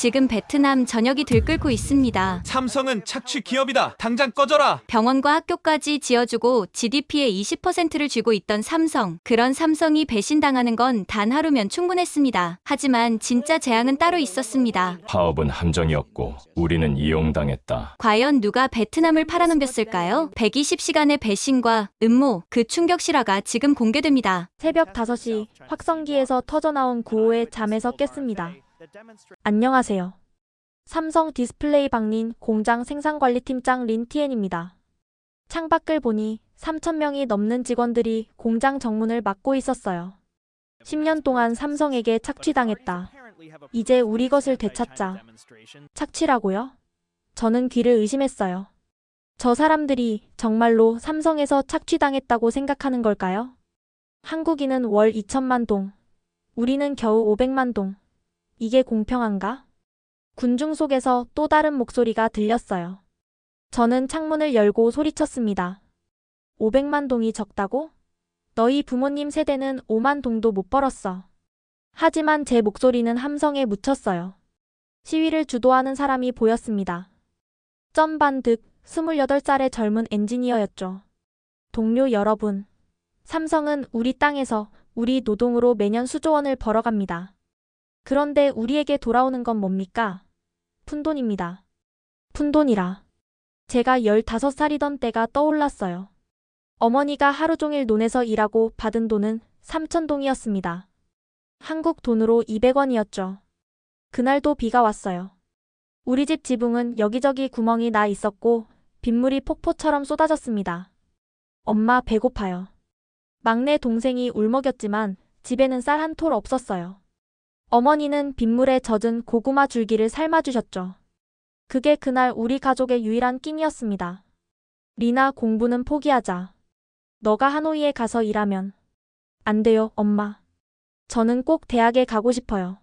지금 베트남 전역이 들끓고 있습니다. 삼성은 착취 기업이다. 당장 꺼져라. 병원과 학교까지 지어주고 GDP의 20%를 쥐고 있던 삼성. 그런 삼성이 배신당하는 건 단 하루면 충분했습니다. 하지만 진짜 재앙은 따로 있었습니다. 파업은 함정이었고 우리는 이용당했다. 과연 누가 베트남을 팔아넘겼을까요? 120시간의 배신과 음모, 그 충격 실화가 지금 공개됩니다. 새벽 5시 확성기에서 터져나온 구호에 잠에서 깼습니다. 안녕하세요. 삼성 디스플레이 박린 공장 생산관리팀장 린티엔입니다. 창밖을 보니 3,000명이 넘는 직원들이 공장 정문을 막고 있었어요. 10년 동안 삼성에게 착취당했다. 이제 우리 것을 되찾자. 착취라고요? 저는 귀를 의심했어요. 저 사람들이 정말로 삼성에서 착취당했다고 생각하는 걸까요? 한국인은 월 2천만 동. 우리는 겨우 500만 동. 이게 공평한가? 군중 속에서 또 다른 목소리가 들렸어요. 저는 창문을 열고 소리쳤습니다. 500만 동이 적다고? 너희 부모님 세대는 5만 동도 못 벌었어. 하지만 제 목소리는 함성에 묻혔어요. 시위를 주도하는 사람이 보였습니다. 쩐반득 28살의 젊은 엔지니어였죠. 동료 여러분, 삼성은 우리 땅에서 우리 노동으로 매년 수조 원을 벌어갑니다. 그런데 우리에게 돌아오는 건 뭡니까? 푼돈입니다. 푼돈이라. 제가 15살이던 때가 떠올랐어요. 어머니가 하루 종일 논에서 일하고 받은 돈은 3,000동이었습니다. 한국 돈으로 200원이었죠. 그날도 비가 왔어요. 우리 집 지붕은 여기저기 구멍이 나 있었고 빗물이 폭포처럼 쏟아졌습니다. 엄마 배고파요. 막내 동생이 울먹였지만 집에는 쌀 한 톨 없었어요. 어머니는 빗물에 젖은 고구마 줄기를 삶아주셨죠. 그게 그날 우리 가족의 유일한 끼니였습니다. 리나, 공부는 포기하자. 너가 하노이에 가서 일하면. 안 돼요, 엄마. 저는 꼭 대학에 가고 싶어요.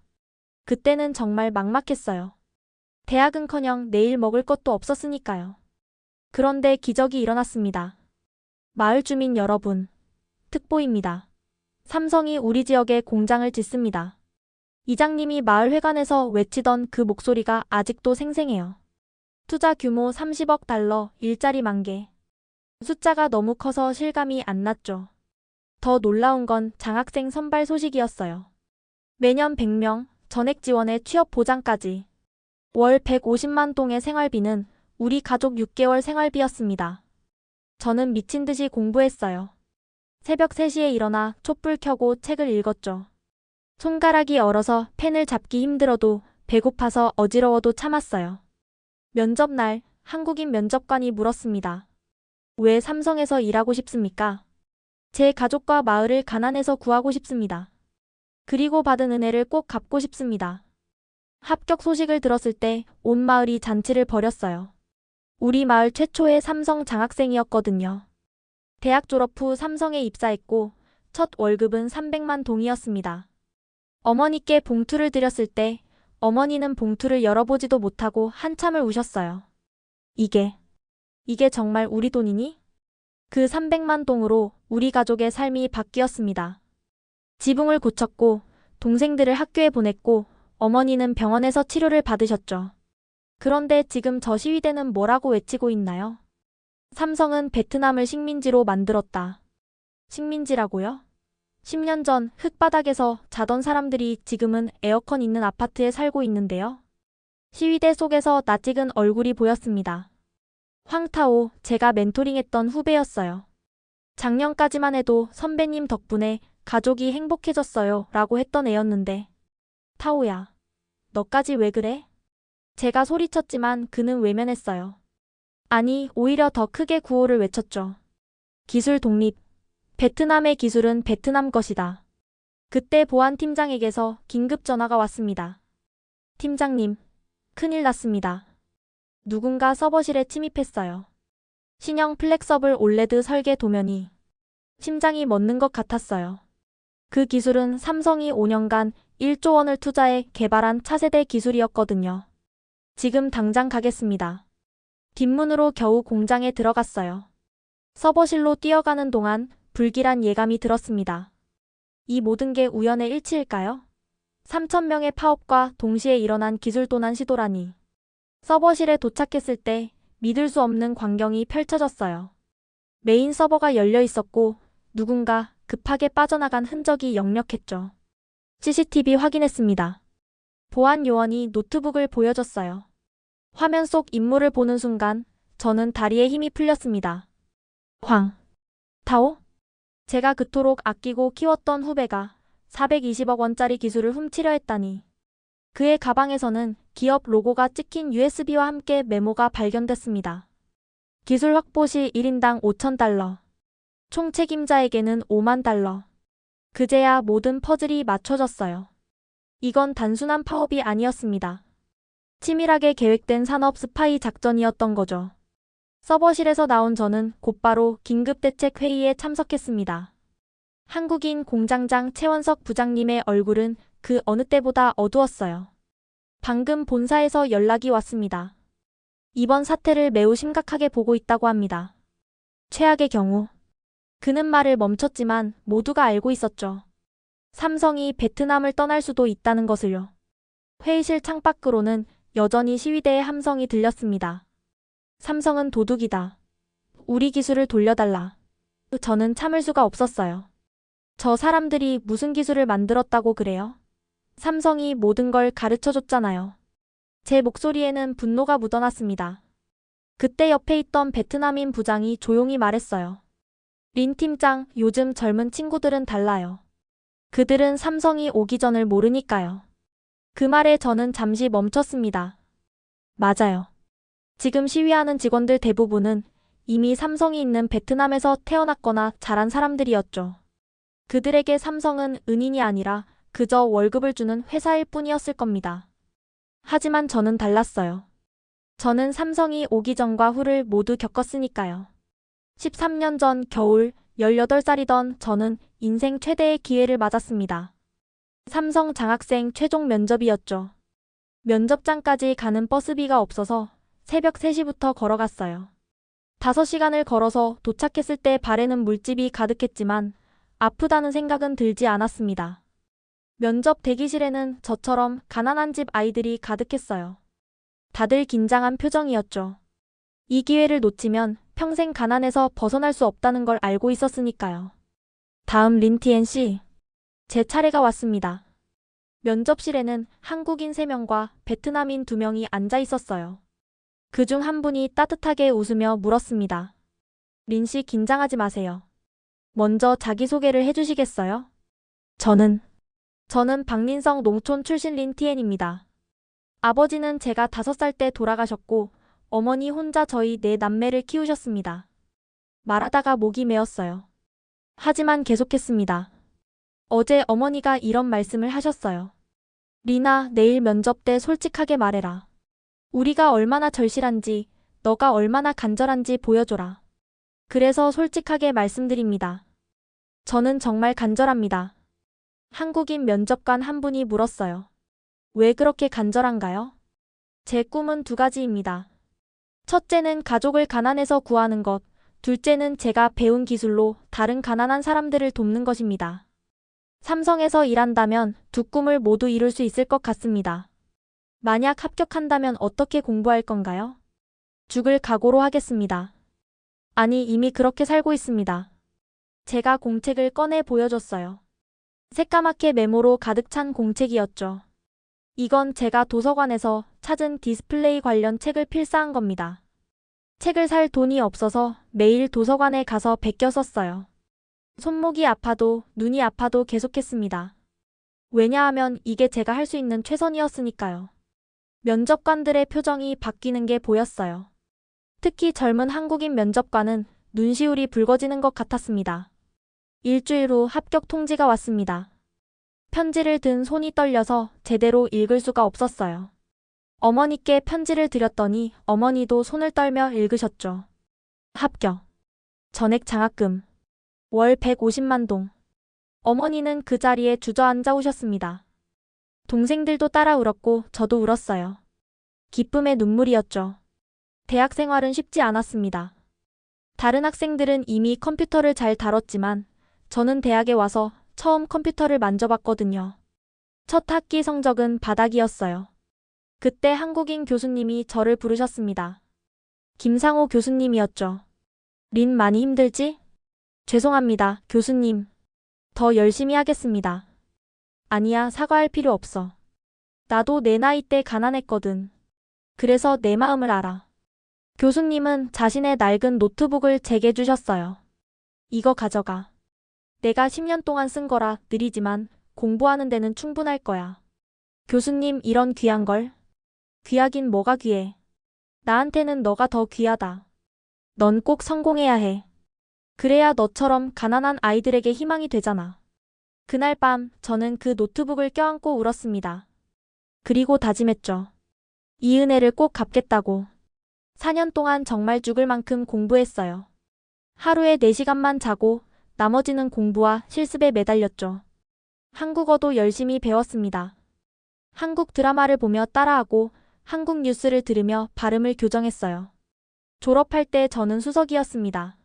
그때는 정말 막막했어요. 대학은커녕 내일 먹을 것도 없었으니까요. 그런데 기적이 일어났습니다. 마을 주민 여러분, 특보입니다. 삼성이 우리 지역에 공장을 짓습니다. 이장님이 마을 회관에서 외치던 그 목소리가 아직도 생생해요. 투자 규모 30억 달러, 일자리 10,000개. 숫자가 너무 커서 실감이 안 났죠. 더 놀라운 건 장학생 선발 소식이었어요. 매년 100명, 전액 지원에 취업 보장까지. 월 150만 동의 생활비는 우리 가족 6개월 생활비였습니다. 저는 미친 듯이 공부했어요. 새벽 3시에 일어나 촛불 켜고 책을 읽었죠. 손가락이 얼어서 펜을 잡기 힘들어도 배고파서 어지러워도 참았어요. 면접날 한국인 면접관이 물었습니다. 왜 삼성에서 일하고 싶습니까? 제 가족과 마을을 가난에서 구하고 싶습니다. 그리고 받은 은혜를 꼭 갚고 싶습니다. 합격 소식을 들었을 때 온 마을이 잔치를 벌였어요. 우리 마을 최초의 삼성 장학생이었거든요. 대학 졸업 후 삼성에 입사했고 첫 월급은 300만 동이었습니다. 어머니께 봉투를 드렸을 때 어머니는 봉투를 열어보지도 못하고 한참을 우셨어요. 이게 정말 우리 돈이니? 그 300만 동으로 우리 가족의 삶이 바뀌었습니다. 지붕을 고쳤고 동생들을 학교에 보냈고 어머니는 병원에서 치료를 받으셨죠. 그런데 지금 저 시위대는 뭐라고 외치고 있나요? 삼성은 베트남을 식민지로 만들었다. 식민지라고요? 10년 전 흙바닥에서 자던 사람들이 지금은 에어컨 있는 아파트에 살고 있는데요. 시위대 속에서 낯익은 얼굴이 보였습니다. 황타오, 제가 멘토링했던 후배였어요. 작년까지만 해도 선배님 덕분에 가족이 행복해졌어요 라고 했던 애였는데. 타오야, 너까지 왜 그래? 제가 소리쳤지만 그는 외면했어요. 아니, 오히려 더 크게 구호를 외쳤죠. 기술 독립. 베트남의 기술은 베트남 것이다. 그때 보안팀장에게서 긴급 전화가 왔습니다. 팀장님, 큰일 났습니다. 누군가 서버실에 침입했어요. 신형 플렉서블 올레드 설계 도면이 심장이 멎는 것 같았어요. 그 기술은 삼성이 5년간 1조 원을 투자해 개발한 차세대 기술이었거든요. 지금 당장 가겠습니다. 뒷문으로 겨우 공장에 들어갔어요. 서버실로 뛰어가는 동안 불길한 예감이 들었습니다. 이 모든 게 우연의 일치일까요? 3,000명의 파업과 동시에 일어난 기술도난 시도라니. 서버실에 도착했을 때 믿을 수 없는 광경이 펼쳐졌어요. 메인 서버가 열려 있었고 누군가 급하게 빠져나간 흔적이 역력했죠. CCTV 확인했습니다. 보안 요원이 노트북을 보여줬어요. 화면 속 인물을 보는 순간 저는 다리에 힘이 풀렸습니다. 타오? 제가 그토록 아끼고 키웠던 후배가 420억 원짜리 기술을 훔치려 했다니. 그의 가방에서는 기업 로고가 찍힌 USB와 함께 메모가 발견됐습니다. 기술 확보 시 1인당 5,000달러. 총 책임자에게는 5만 달러. 그제야 모든 퍼즐이 맞춰졌어요. 이건 단순한 파업이 아니었습니다. 치밀하게 계획된 산업 스파이 작전이었던 거죠. 서버실에서 나온 저는 곧바로 긴급대책회의에 참석했습니다. 한국인 공장장 최원석 부장님의 얼굴은 그 어느 때보다 어두웠어요. 방금 본사에서 연락이 왔습니다. 이번 사태를 매우 심각하게 보고 있다고 합니다. 최악의 경우. 그는 말을 멈췄지만 모두가 알고 있었죠. 삼성이 베트남을 떠날 수도 있다는 것을요. 회의실 창밖으로는 여전히 시위대의 함성이 들렸습니다. 삼성은 도둑이다. 우리 기술을 돌려달라. 저는 참을 수가 없었어요. 저 사람들이 무슨 기술을 만들었다고 그래요? 삼성이 모든 걸 가르쳐줬잖아요. 제 목소리에는 분노가 묻어났습니다. 그때 옆에 있던 베트남인 부장이 조용히 말했어요. 린 팀장, 요즘 젊은 친구들은 달라요. 그들은 삼성이 오기 전을 모르니까요. 그 말에 저는 잠시 멈췄습니다. 맞아요. 지금 시위하는 직원들 대부분은 이미 삼성이 있는 베트남에서 태어났거나 자란 사람들이었죠. 그들에게 삼성은 은인이 아니라 그저 월급을 주는 회사일 뿐이었을 겁니다. 하지만 저는 달랐어요. 저는 삼성이 오기 전과 후를 모두 겪었으니까요. 13년 전 겨울 18살이던 저는 인생 최대의 기회를 맞았습니다. 삼성 장학생 최종 면접이었죠. 면접장까지 가는 버스비가 없어서 새벽 3시부터 걸어갔어요. 5시간을 걸어서 도착했을 때 발에는 물집이 가득했지만 아프다는 생각은 들지 않았습니다. 면접 대기실에는 저처럼 가난한 집 아이들이 가득했어요. 다들 긴장한 표정이었죠. 이 기회를 놓치면 평생 가난에서 벗어날 수 없다는 걸 알고 있었으니까요. 다음 린티엔 씨. 제 차례가 왔습니다. 면접실에는 한국인 3명과 베트남인 2명이 앉아 있었어요. 그중 한 분이 따뜻하게 웃으며 물었습니다. 린 씨 긴장하지 마세요. 먼저 자기소개를 해주시겠어요? 저는 박린성 농촌 출신 린티엔입니다. 아버지는 제가 5살 때 돌아가셨고 어머니 혼자 저희 4남매를 키우셨습니다. 말하다가 목이 메었어요. 하지만 계속했습니다. 어제 어머니가 이런 말씀을 하셨어요. 리나, 내일 면접 때 솔직하게 말해라. 우리가 얼마나 절실한지, 너가 얼마나 간절한지 보여줘라. 그래서 솔직하게 말씀드립니다. 저는 정말 간절합니다. 한국인 면접관 한 분이 물었어요. 왜 그렇게 간절한가요? 제 꿈은 2가지입니다. 첫째는 가족을 가난에서 구하는 것, 둘째는 제가 배운 기술로 다른 가난한 사람들을 돕는 것입니다. 삼성에서 일한다면 2 꿈을 모두 이룰 수 있을 것 같습니다. 만약 합격한다면 어떻게 공부할 건가요? 죽을 각오로 하겠습니다. 아니, 이미 그렇게 살고 있습니다. 제가 공책을 꺼내 보여줬어요. 새까맣게 메모로 가득 찬 공책이었죠. 이건 제가 도서관에서 찾은 디스플레이 관련 책을 필사한 겁니다. 책을 살 돈이 없어서 매일 도서관에 가서 베껴 썼어요. 손목이 아파도 눈이 아파도 계속했습니다. 왜냐하면 이게 제가 할 수 있는 최선이었으니까요. 면접관들의 표정이 바뀌는 게 보였어요. 특히 젊은 한국인 면접관은 눈시울이 붉어지는 것 같았습니다. 일주일 후 합격 통지가 왔습니다. 편지를 든 손이 떨려서 제대로 읽을 수가 없었어요. 어머니께 편지를 드렸더니 어머니도 손을 떨며 읽으셨죠. 합격. 전액 장학금. 월 150만 동. 어머니는 그 자리에 주저앉아 우셨습니다. 동생들도 따라 울었고 저도 울었어요. 기쁨의 눈물이었죠. 대학 생활은 쉽지 않았습니다. 다른 학생들은 이미 컴퓨터를 잘 다뤘지만 저는 대학에 와서 처음 컴퓨터를 만져봤거든요. 첫 학기 성적은 바닥이었어요. 그때 한국인 교수님이 저를 부르셨습니다. 김상호 교수님이었죠. 린 많이 힘들지? 죄송합니다, 교수님. 더 열심히 하겠습니다. 아니야, 사과할 필요 없어. 나도 내 나이 때 가난했거든. 그래서 내 마음을 알아. 교수님은 자신의 낡은 노트북을 제게 주셨어요. 이거 가져가. 내가 10년 동안 쓴 거라 느리지만 공부하는 데는 충분할 거야. 교수님, 이런 귀한 걸? 귀하긴 뭐가 귀해. 나한테는 너가 더 귀하다. 넌 꼭 성공해야 해. 그래야 너처럼 가난한 아이들에게 희망이 되잖아. 그날 밤 저는 그 노트북을 껴안고 울었습니다. 그리고 다짐했죠. 이 은혜를 꼭 갚겠다고. 4년 동안 정말 죽을 만큼 공부했어요. 하루에 4시간만 자고 나머지는 공부와 실습에 매달렸죠. 한국어도 열심히 배웠습니다. 한국 드라마를 보며 따라하고 한국 뉴스를 들으며 발음을 교정했어요. 졸업할 때 저는 수석이었습니다.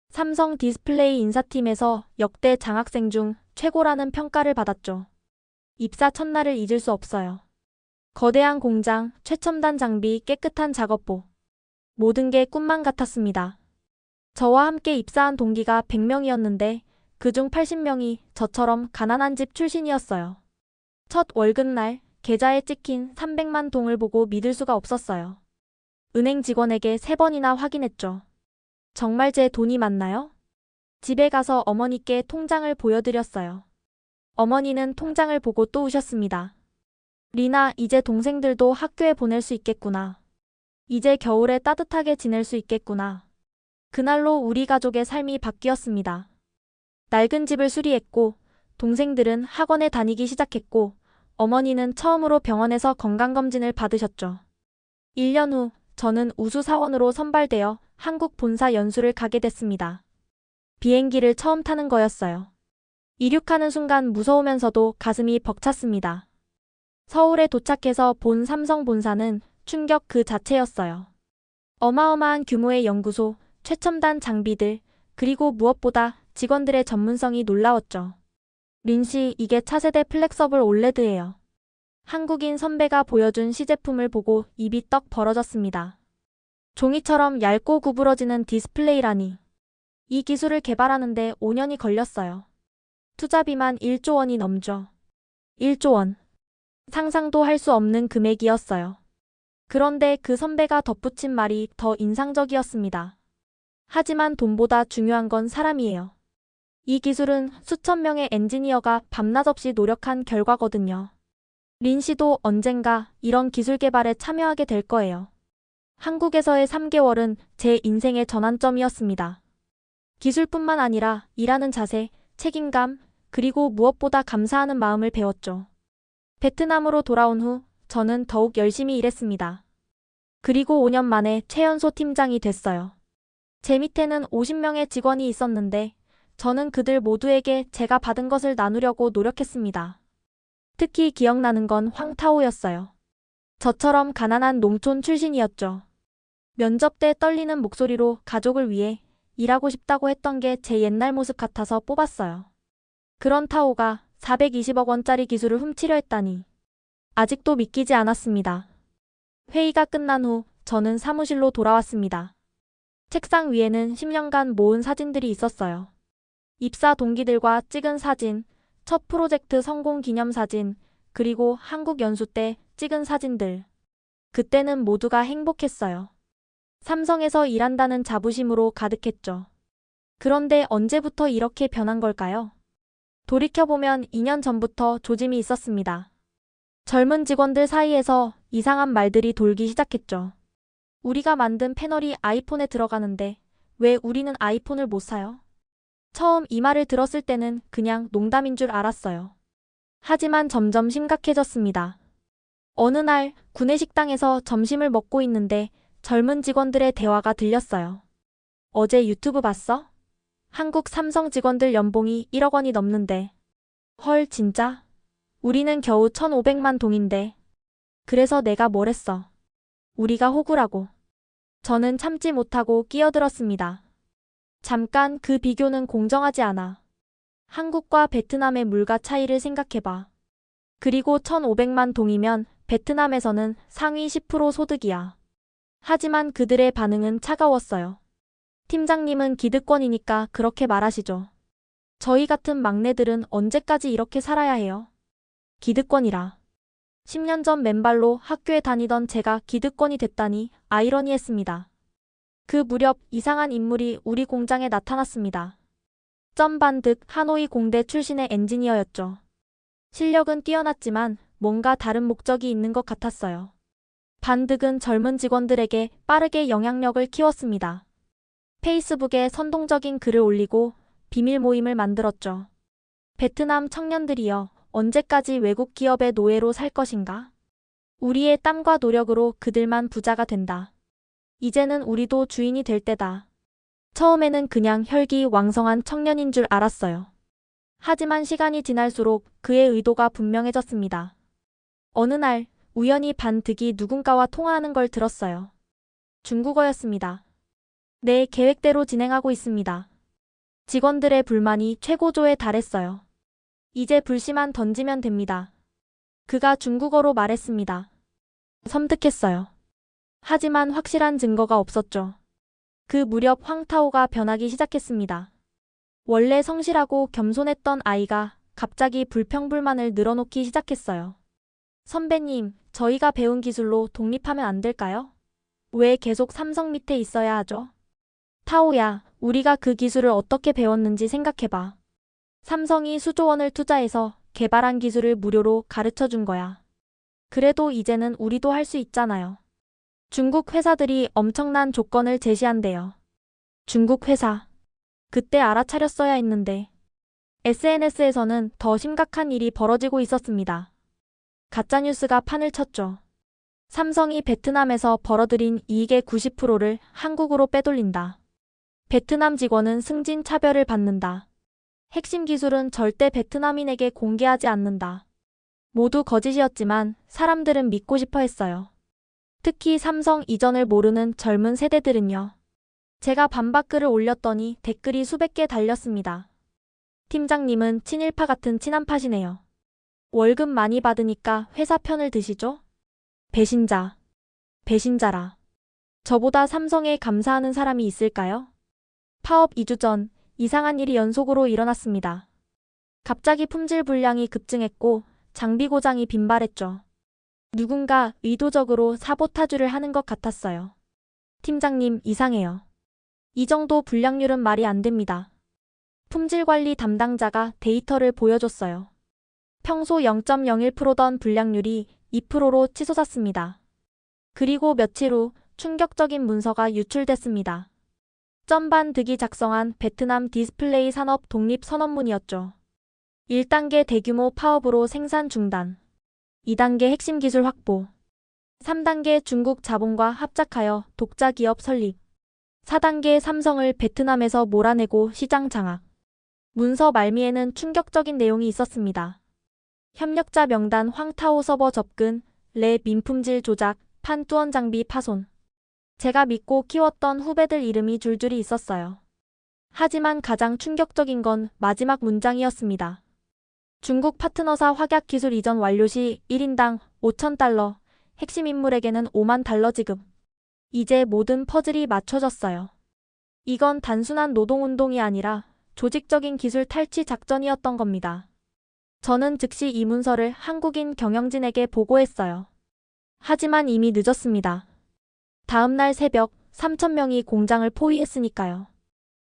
삼성 디스플레이 인사팀에서 역대 장학생 중 최고라는 평가를 받았죠. 입사 첫날을 잊을 수 없어요. 거대한 공장, 최첨단 장비, 깨끗한 작업복. 모든 게 꿈만 같았습니다. 저와 함께 입사한 동기가 100명이었는데 그중 80명이 저처럼 가난한 집 출신이었어요. 첫 월급날 계좌에 찍힌 300만 동을 보고 믿을 수가 없었어요. 은행 직원에게 3번이나 확인했죠. 정말 제 돈이 맞나요? 집에 가서 어머니께 통장을 보여드렸어요. 어머니는 통장을 보고 또 우셨습니다. 리나, 이제 동생들도 학교에 보낼 수 있겠구나. 이제 겨울에 따뜻하게 지낼 수 있겠구나. 그날로 우리 가족의 삶이 바뀌었습니다. 낡은 집을 수리했고, 동생들은 학원에 다니기 시작했고, 어머니는 처음으로 병원에서 건강검진을 받으셨죠. 1년 후, 저는 우수사원으로 선발되어 한국 본사 연수를 가게 됐습니다. 비행기를 처음 타는 거였어요. 이륙하는 순간 무서우면서도 가슴이 벅찼습니다. 서울에 도착해서 본 삼성 본사는 충격 그 자체였어요. 어마어마한 규모의 연구소, 최첨단 장비들, 그리고 무엇보다 직원들의 전문성이 놀라웠죠. 린 씨, 이게 차세대 플렉서블 올레드예요. 한국인 선배가 보여준 시제품을 보고 입이 떡 벌어졌습니다. 종이처럼 얇고 구부러지는 디스플레이라니. 이 기술을 개발하는데 5년이 걸렸어요. 투자비만 1조 원이 넘죠. 1조 원. 상상도 할 수 없는 금액이었어요. 그런데 그 선배가 덧붙인 말이 더 인상적이었습니다. 하지만 돈보다 중요한 건 사람이에요. 이 기술은 수천 명의 엔지니어가 밤낮 없이 노력한 결과거든요. 린 씨도 언젠가 이런 기술 개발에 참여하게 될 거예요. 한국에서의 3개월은 제 인생의 전환점이었습니다. 기술뿐만 아니라 일하는 자세, 책임감, 그리고 무엇보다 감사하는 마음을 배웠죠. 베트남으로 돌아온 후 저는 더욱 열심히 일했습니다. 그리고 5년 만에 최연소 팀장이 됐어요. 제 밑에는 50명의 직원이 있었는데 저는 그들 모두에게 제가 받은 것을 나누려고 노력했습니다. 특히 기억나는 건 황타오였어요. 저처럼 가난한 농촌 출신이었죠. 면접 때 떨리는 목소리로 가족을 위해 일하고 싶다고 했던 게 제 옛날 모습 같아서 뽑았어요. 그런 타오가 420억 원짜리 기술을 훔치려 했다니. 아직도 믿기지 않았습니다. 회의가 끝난 후 저는 사무실로 돌아왔습니다. 책상 위에는 10년간 모은 사진들이 있었어요. 입사 동기들과 찍은 사진, 첫 프로젝트 성공 기념 사진, 그리고 한국 연수 때 찍은 사진들. 그때는 모두가 행복했어요. 삼성에서 일한다는 자부심으로 가득했죠. 그런데 언제부터 이렇게 변한 걸까요? 돌이켜보면 2년 전부터 조짐이 있었습니다. 젊은 직원들 사이에서 이상한 말들이 돌기 시작했죠. 우리가 만든 패널이 아이폰에 들어가는데 왜 우리는 아이폰을 못 사요? 처음 이 말을 들었을 때는 그냥 농담인 줄 알았어요. 하지만 점점 심각해졌습니다. 어느 날 구내식당에서 점심을 먹고 있는데 젊은 직원들의 대화가 들렸어요. 어제 유튜브 봤어? 한국 삼성 직원들 연봉이 1억 원이 넘는데. 헐, 진짜? 우리는 겨우 1,500만 동인데. 그래서 내가 뭘 했어? 우리가 호구라고. 저는 참지 못하고 끼어들었습니다. 잠깐, 그 비교는 공정하지 않아. 한국과 베트남의 물가 차이를 생각해봐. 그리고 1,500만 동이면 베트남에서는 상위 10% 소득이야. 하지만 그들의 반응은 차가웠어요. 팀장님은 기득권이니까 그렇게 말하시죠. 저희 같은 막내들은 언제까지 이렇게 살아야 해요? 기득권이라. 10년 전 맨발로 학교에 다니던 제가 기득권이 됐다니 아이러니했습니다. 그 무렵 이상한 인물이 우리 공장에 나타났습니다. 점 반득 하노이 공대 출신의 엔지니어였죠. 실력은 뛰어났지만 뭔가 다른 목적이 있는 것 같았어요. 반득은 젊은 직원들에게 빠르게 영향력을 키웠습니다. 페이스북에 선동적인 글을 올리고 비밀 모임을 만들었죠. 베트남 청년들이여, 언제까지 외국 기업의 노예로 살 것인가? 우리의 땀과 노력으로 그들만 부자가 된다. 이제는 우리도 주인이 될 때다. 처음에는 그냥 혈기왕성한 청년인 줄 알았어요. 하지만 시간이 지날수록 그의 의도가 분명해졌습니다. 어느 날 우연히 반득이 누군가와 통화하는 걸 들었어요. 중국어였습니다. 네, 계획대로 진행하고 있습니다. 직원들의 불만이 최고조에 달했어요. 이제 불씨만 던지면 됩니다. 그가 중국어로 말했습니다. 섬뜩했어요. 하지만 확실한 증거가 없었죠. 그 무렵 황타오가 변하기 시작했습니다. 원래 성실하고 겸손했던 아이가 갑자기 불평불만을 늘어놓기 시작했어요. 선배님, 저희가 배운 기술로 독립하면 안 될까요? 왜 계속 삼성 밑에 있어야 하죠? 타오야, 우리가 그 기술을 어떻게 배웠는지 생각해봐. 삼성이 수조 원을 투자해서 개발한 기술을 무료로 가르쳐 준 거야. 그래도 이제는 우리도 할 수 있잖아요. 중국 회사들이 엄청난 조건을 제시한대요. 중국 회사. 그때 알아차렸어야 했는데. SNS에서는 더 심각한 일이 벌어지고 있었습니다. 가짜뉴스가 판을 쳤죠. 삼성이 베트남에서 벌어들인 이익의 90%를 한국으로 빼돌린다. 베트남 직원은 승진 차별을 받는다. 핵심 기술은 절대 베트남인에게 공개하지 않는다. 모두 거짓이었지만 사람들은 믿고 싶어 했어요. 특히 삼성 이전을 모르는 젊은 세대들은요. 제가 반박글을 올렸더니 댓글이 수백 개 달렸습니다. 팀장님은 친일파 같은 친한파시네요. 월급 많이 받으니까 회사 편을 드시죠? 배신자. 배신자라. 저보다 삼성에 감사하는 사람이 있을까요? 파업 2주 전 이상한 일이 연속으로 일어났습니다. 갑자기 품질 불량이 급증했고 장비 고장이 빈발했죠. 누군가 의도적으로 사보타주를 하는 것 같았어요. 팀장님, 이상해요. 이 정도 불량률은 말이 안 됩니다. 품질관리 담당자가 데이터를 보여줬어요. 평소 0.01%던 불량률이 2%로 치솟았습니다. 그리고 며칠 후 충격적인 문서가 유출됐습니다. 점반득이 작성한 베트남 디스플레이 산업 독립 선언문이었죠. 1단계 대규모 파업으로 생산 중단. 2단계 핵심 기술 확보. 3단계 중국 자본과 합작하여 독자 기업 설립. 4단계 삼성을 베트남에서 몰아내고 시장 장악. 문서 말미에는 충격적인 내용이 있었습니다. 협력자 명단 황타오 서버 접근, 내 민품질 조작, 판뚜언 장비 파손. 제가 믿고 키웠던 후배들 이름이 줄줄이 있었어요. 하지만 가장 충격적인 건 마지막 문장이었습니다. 중국 파트너사 확약 기술 이전 완료 시 1인당 5,000달러, 핵심 인물에게는 5만 달러 지급. 이제 모든 퍼즐이 맞춰졌어요. 이건 단순한 노동운동이 아니라 조직적인 기술 탈취 작전이었던 겁니다. 저는 즉시 이 문서를 한국인 경영진에게 보고했어요. 하지만 이미 늦었습니다. 다음 날 새벽 3,000명이 공장을 포위했으니까요.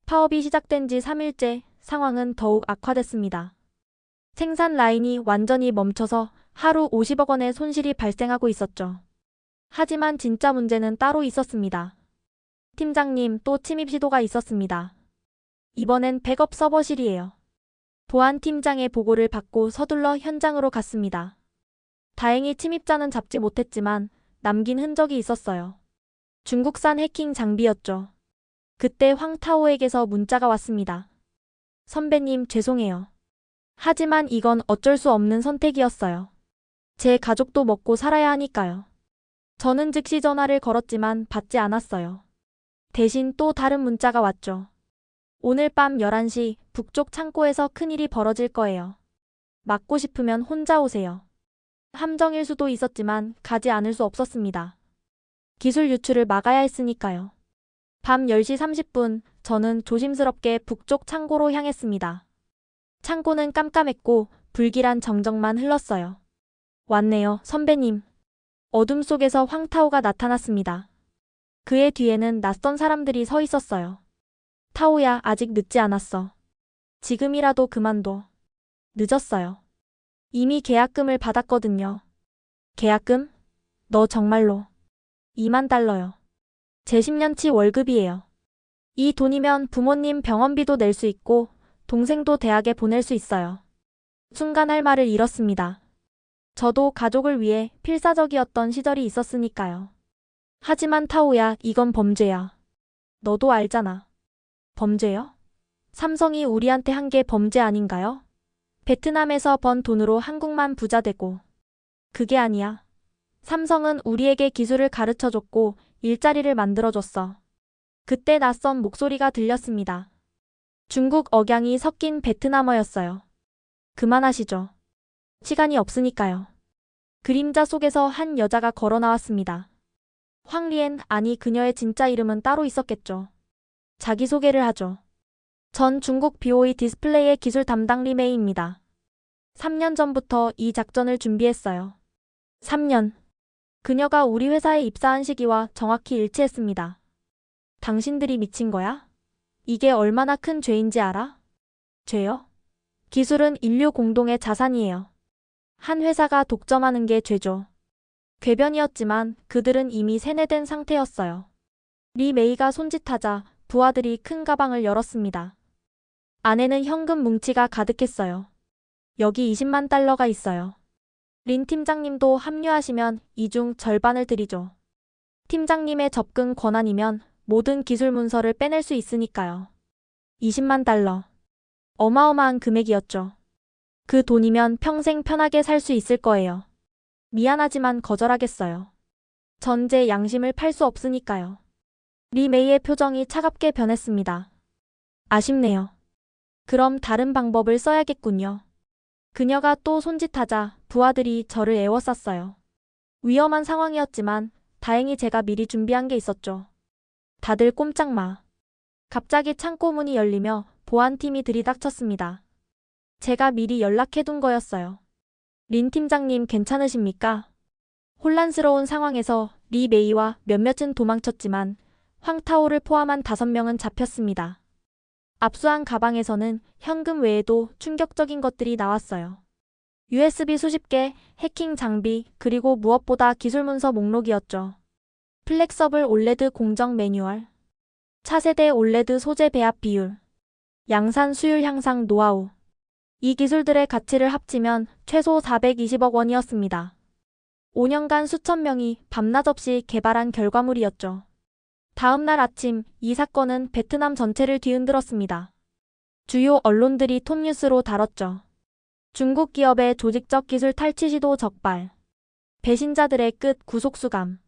파업이 시작된 지 3일째 상황은 더욱 악화됐습니다. 생산 라인이 완전히 멈춰서 하루 50억 원의 손실이 발생하고 있었죠. 하지만 진짜 문제는 따로 있었습니다. 팀장님, 또 침입 시도가 있었습니다. 이번엔 백업 서버실이에요. 보안 팀장의 보고를 받고 서둘러 현장으로 갔습니다. 다행히 침입자는 잡지 못했지만 남긴 흔적이 있었어요. 중국산 해킹 장비였죠. 그때 황타오에게서 문자가 왔습니다. 선배님, 죄송해요. 하지만 이건 어쩔 수 없는 선택이었어요. 제 가족도 먹고 살아야 하니까요. 저는 즉시 전화를 걸었지만 받지 않았어요. 대신 또 다른 문자가 왔죠. 오늘 밤 11시 북쪽 창고에서 큰일이 벌어질 거예요. 막고 싶으면 혼자 오세요. 함정일 수도 있었지만 가지 않을 수 없었습니다. 기술 유출을 막아야 했으니까요. 밤 10시 30분 저는 조심스럽게 북쪽 창고로 향했습니다. 창고는 깜깜했고 불길한 정적만 흘렀어요. 왔네요, 선배님. 어둠 속에서 황타오가 나타났습니다. 그의 뒤에는 낯선 사람들이 서 있었어요. 타오야, 아직 늦지 않았어. 지금이라도 그만둬. 늦었어요. 이미 계약금을 받았거든요. 계약금? 너 정말로. 2만 달러요. 제 10년치 월급이에요. 이 돈이면 부모님 병원비도 낼 수 있고 동생도 대학에 보낼 수 있어요. 순간 할 말을 잃었습니다. 저도 가족을 위해 필사적이었던 시절이 있었으니까요. 하지만 타오야, 이건 범죄야. 너도 알잖아. 범죄요? 삼성이 우리한테 한 게 범죄 아닌가요? 베트남에서 번 돈으로 한국만 부자 되고. 그게 아니야. 삼성은 우리에게 기술을 가르쳐줬고 일자리를 만들어줬어. 그때 낯선 목소리가 들렸습니다. 중국 억양이 섞인 베트남어였어요. 그만하시죠. 시간이 없으니까요. 그림자 속에서 한 여자가 걸어 나왔습니다. 황리엔, 아니 그녀의 진짜 이름은 따로 있었겠죠. 자기소개를 하죠. 전 중국 BOE 디스플레이의 기술 담당 리메이입니다. 3년 전부터 이 작전을 준비했어요. 3년. 그녀가 우리 회사에 입사한 시기와 정확히 일치했습니다. 당신들이 미친 거야? 이게 얼마나 큰 죄인지 알아? 죄요? 기술은 인류 공동의 자산이에요. 한 회사가 독점하는 게 죄죠. 궤변이었지만 그들은 이미 세뇌된 상태였어요. 리 메이가 손짓하자 부하들이 큰 가방을 열었습니다. 안에는 현금 뭉치가 가득했어요. 여기 20만 달러가 있어요. 린 팀장님도 합류하시면 이 중 절반을 드리죠. 팀장님의 접근 권한이면 모든 기술 문서를 빼낼 수 있으니까요. 20만 달러. 어마어마한 금액이었죠. 그 돈이면 평생 편하게 살 수 있을 거예요. 미안하지만 거절하겠어요. 전 제 양심을 팔 수 없으니까요. 리 메이의 표정이 차갑게 변했습니다. 아쉽네요. 그럼 다른 방법을 써야겠군요. 그녀가 또 손짓하자 부하들이 저를 에워쌌어요. 위험한 상황이었지만 다행히 제가 미리 준비한 게 있었죠. 다들 꼼짝 마. 갑자기 창고 문이 열리며 보안팀이 들이닥쳤습니다. 제가 미리 연락해둔 거였어요. 린 팀장님 괜찮으십니까? 혼란스러운 상황에서 리 메이와 몇몇은 도망쳤지만 황타오를 포함한 5명은 잡혔습니다. 압수한 가방에서는 현금 외에도 충격적인 것들이 나왔어요. USB 수십 개, 해킹 장비, 그리고 무엇보다 기술 문서 목록이었죠. 플렉서블 올레드 공정 매뉴얼, 차세대 올레드 소재 배합 비율, 양산 수율 향상 노하우. 이 기술들의 가치를 합치면 최소 420억 원이었습니다. 5년간 수천 명이 밤낮 없이 개발한 결과물이었죠. 다음 날 아침 이 사건은 베트남 전체를 뒤흔들었습니다. 주요 언론들이 톱뉴스로 다뤘죠. 중국 기업의 조직적 기술 탈취 시도 적발. 배신자들의 끝 구속수감.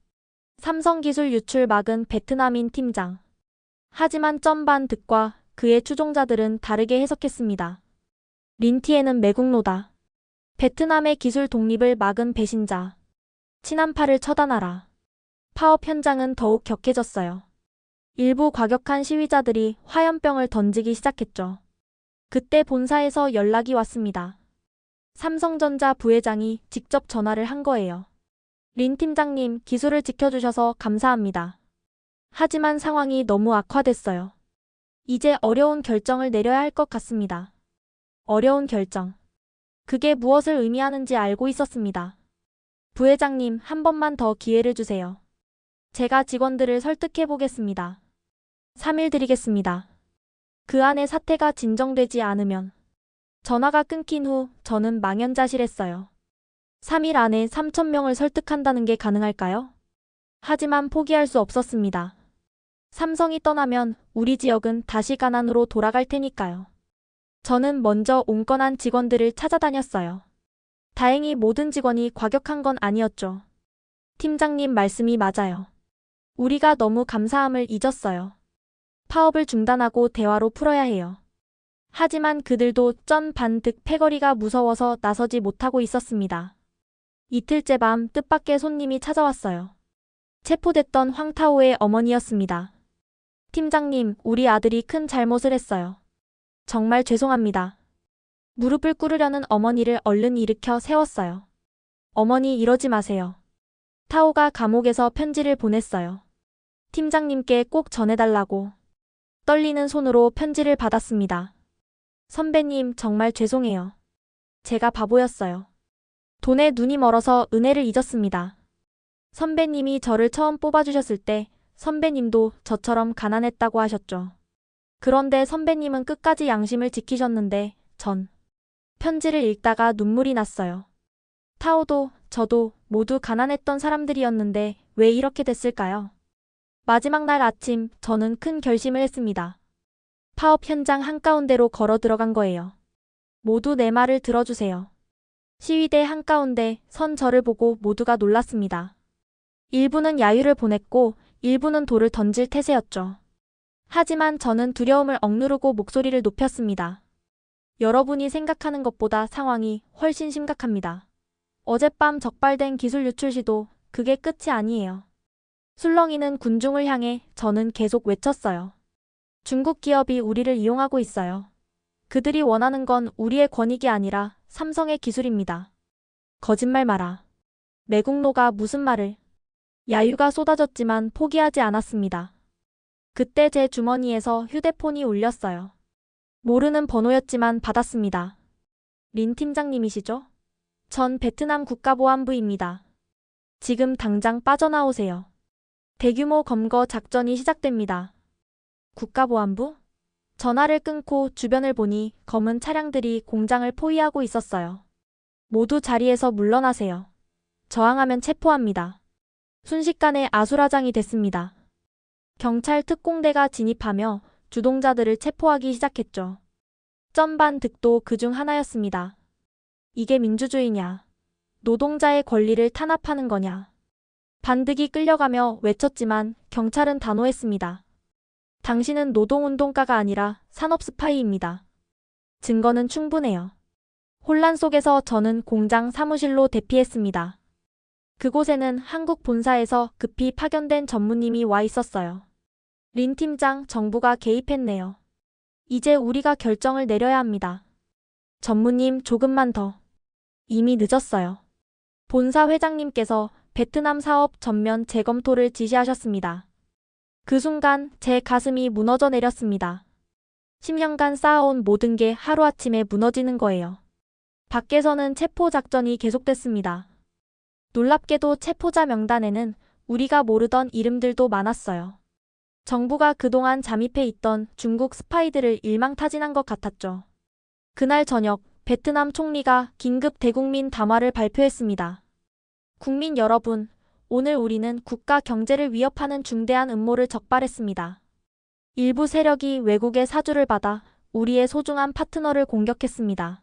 삼성 기술 유출 막은 베트남인 팀장. 하지만 점반 득과 그의 추종자들은 다르게 해석했습니다. 린티에는 매국노다. 베트남의 기술 독립을 막은 배신자. 친한파를 처단하라. 파업 현장은 더욱 격해졌어요. 일부 과격한 시위자들이 화염병을 던지기 시작했죠. 그때 본사에서 연락이 왔습니다. 삼성전자 부회장이 직접 전화를 한 거예요. 린 팀장님, 기술을 지켜주셔서 감사합니다. 하지만 상황이 너무 악화됐어요. 이제 어려운 결정을 내려야 할 것 같습니다. 어려운 결정. 그게 무엇을 의미하는지 알고 있었습니다. 부회장님, 한 번만 더 기회를 주세요. 제가 직원들을 설득해 보겠습니다. 3일 드리겠습니다. 그 안에 사태가 진정되지 않으면. 전화가 끊긴 후 저는 망연자실했어요. 3일 안에 3,000명을 설득한다는 게 가능할까요? 하지만 포기할 수 없었습니다. 삼성이 떠나면 우리 지역은 다시 가난으로 돌아갈 테니까요. 저는 먼저 온건한 직원들을 찾아다녔어요. 다행히 모든 직원이 과격한 건 아니었죠. 팀장님 말씀이 맞아요. 우리가 너무 감사함을 잊었어요. 파업을 중단하고 대화로 풀어야 해요. 하지만 그들도 전 반득 패거리가 무서워서 나서지 못하고 있었습니다. 이틀째 밤 뜻밖의 손님이 찾아왔어요. 체포됐던 황타오의 어머니였습니다. 팀장님, 우리 아들이 큰 잘못을 했어요. 정말 죄송합니다. 무릎을 꿇으려는 어머니를 얼른 일으켜 세웠어요. 어머니, 이러지 마세요. 타오가 감옥에서 편지를 보냈어요. 팀장님께 꼭 전해달라고. 떨리는 손으로 편지를 받았습니다. 선배님, 정말 죄송해요. 제가 바보였어요. 돈에 눈이 멀어서 은혜를 잊었습니다. 선배님이 저를 처음 뽑아주셨을 때 선배님도 저처럼 가난했다고 하셨죠. 그런데 선배님은 끝까지 양심을 지키셨는데 전 편지를 읽다가 눈물이 났어요. 타오도 저도 모두 가난했던 사람들이었는데 왜 이렇게 됐을까요? 마지막 날 아침 저는 큰 결심을 했습니다. 파업 현장 한가운데로 걸어 들어간 거예요. 모두 내 말을 들어주세요. 시위대 한가운데 선 저를 보고 모두가 놀랐습니다. 일부는 야유를 보냈고 일부는 돌을 던질 태세였죠. 하지만 저는 두려움을 억누르고 목소리를 높였습니다. 여러분이 생각하는 것보다 상황이 훨씬 심각합니다. 어젯밤 적발된 기술 유출 시도 그게 끝이 아니에요. 술렁이는 군중을 향해 저는 계속 외쳤어요. 중국 기업이 우리를 이용하고 있어요. 그들이 원하는 건 우리의 권익이 아니라 삼성의 기술입니다. 거짓말 마라. 매국노가 무슨 말을. 야유가 쏟아졌지만 포기하지 않았습니다. 그때 제 주머니에서 휴대폰이 울렸어요. 모르는 번호였지만 받았습니다. 린 팀장님이시죠? 전 베트남 국가보안부입니다. 지금 당장 빠져나오세요. 대규모 검거 작전이 시작됩니다. 국가보안부? 전화를 끊고 주변을 보니 검은 차량들이 공장을 포위하고 있었어요. 모두 자리에서 물러나세요. 저항하면 체포합니다. 순식간에 아수라장이 됐습니다. 경찰 특공대가 진입하며 주동자들을 체포하기 시작했죠. 점반 득도 그중 하나였습니다. 이게 민주주의냐? 노동자의 권리를 탄압하는 거냐? 반드기 끌려가며 외쳤지만 경찰은 단호했습니다. 당신은 노동운동가가 아니라 산업 스파이입니다. 증거는 충분해요. 혼란 속에서 저는 공장 사무실로 대피했습니다. 그곳에는 한국 본사에서 급히 파견된 전무님이 와 있었어요. 린 팀장, 정부가 개입했네요. 이제 우리가 결정을 내려야 합니다. 전무님, 조금만 더. 이미 늦었어요. 본사 회장님께서 베트남 사업 전면 재검토를 지시하셨습니다. 그 순간 제 가슴이 무너져 내렸습니다. 10년간 쌓아온 모든 게 하루아침에 무너지는 거예요. 밖에서는 체포 작전이 계속됐습니다. 놀랍게도 체포자 명단에는 우리가 모르던 이름들도 많았어요. 정부가 그동안 잠입해 있던 중국 스파이들을 일망타진한 것 같았죠. 그날 저녁 베트남 총리가 긴급 대국민 담화를 발표했습니다. 국민 여러분, 오늘 우리는 국가 경제를 위협하는 중대한 음모를 적발했습니다. 일부 세력이 외국의 사주를 받아 우리의 소중한 파트너를 공격했습니다.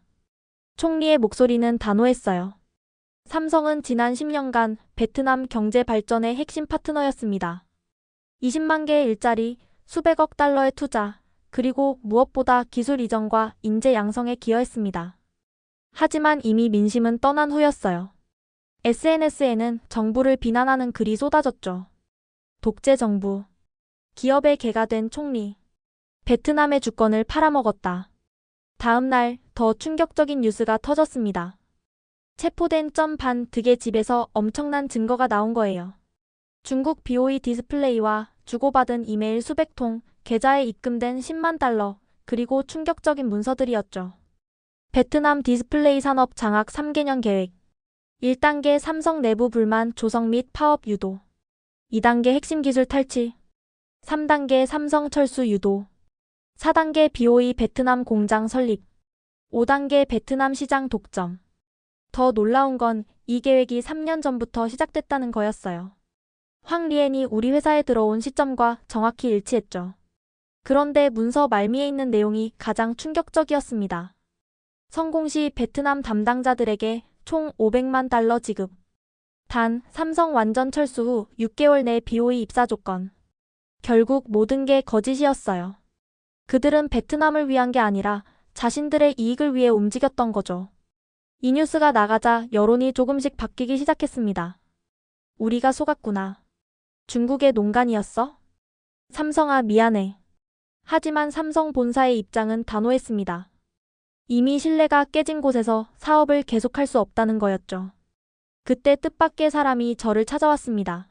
총리의 목소리는 단호했어요. 삼성은 지난 10년간 베트남 경제 발전의 핵심 파트너였습니다. 20만 개의 일자리, 수백억 달러의 투자, 그리고 무엇보다 기술 이전과 인재 양성에 기여했습니다. 하지만 이미 민심은 떠난 후였어요. SNS에는 정부를 비난하는 글이 쏟아졌죠. 독재 정부, 기업의 개가 된 총리, 베트남의 주권을 팔아먹었다. 다음 날 더 충격적인 뉴스가 터졌습니다. 체포된 점반 득의 집에서 엄청난 증거가 나온 거예요. 중국 BOE 디스플레이와 주고받은 이메일 수백 통, 계좌에 입금된 10만 달러, 그리고 충격적인 문서들이었죠. 베트남 디스플레이 산업 장악 3개년 계획. 1단계 삼성 내부 불만 조성 및 파업 유도. 2단계 핵심 기술 탈취. 3단계 삼성 철수 유도. 4단계 BOE 베트남 공장 설립. 5단계 베트남 시장 독점. 더 놀라운 건 이 계획이 3년 전부터 시작됐다는 거였어요. 황 리엔이 우리 회사에 들어온 시점과 정확히 일치했죠. 그런데 문서 말미에 있는 내용이 가장 충격적이었습니다. 성공 시 베트남 담당자들에게 총 500만 달러 지급. 단, 삼성 완전 철수 후 6개월 내 BOE 입사 조건. 결국 모든 게 거짓이었어요. 그들은 베트남을 위한 게 아니라 자신들의 이익을 위해 움직였던 거죠. 이 뉴스가 나가자 여론이 조금씩 바뀌기 시작했습니다. 우리가 속았구나. 중국의 농간이었어? 삼성아, 미안해. 하지만 삼성 본사의 입장은 단호했습니다. 이미 신뢰가 깨진 곳에서 사업을 계속할 수 없다는 거였죠. 그때 뜻밖의 사람이 저를 찾아왔습니다.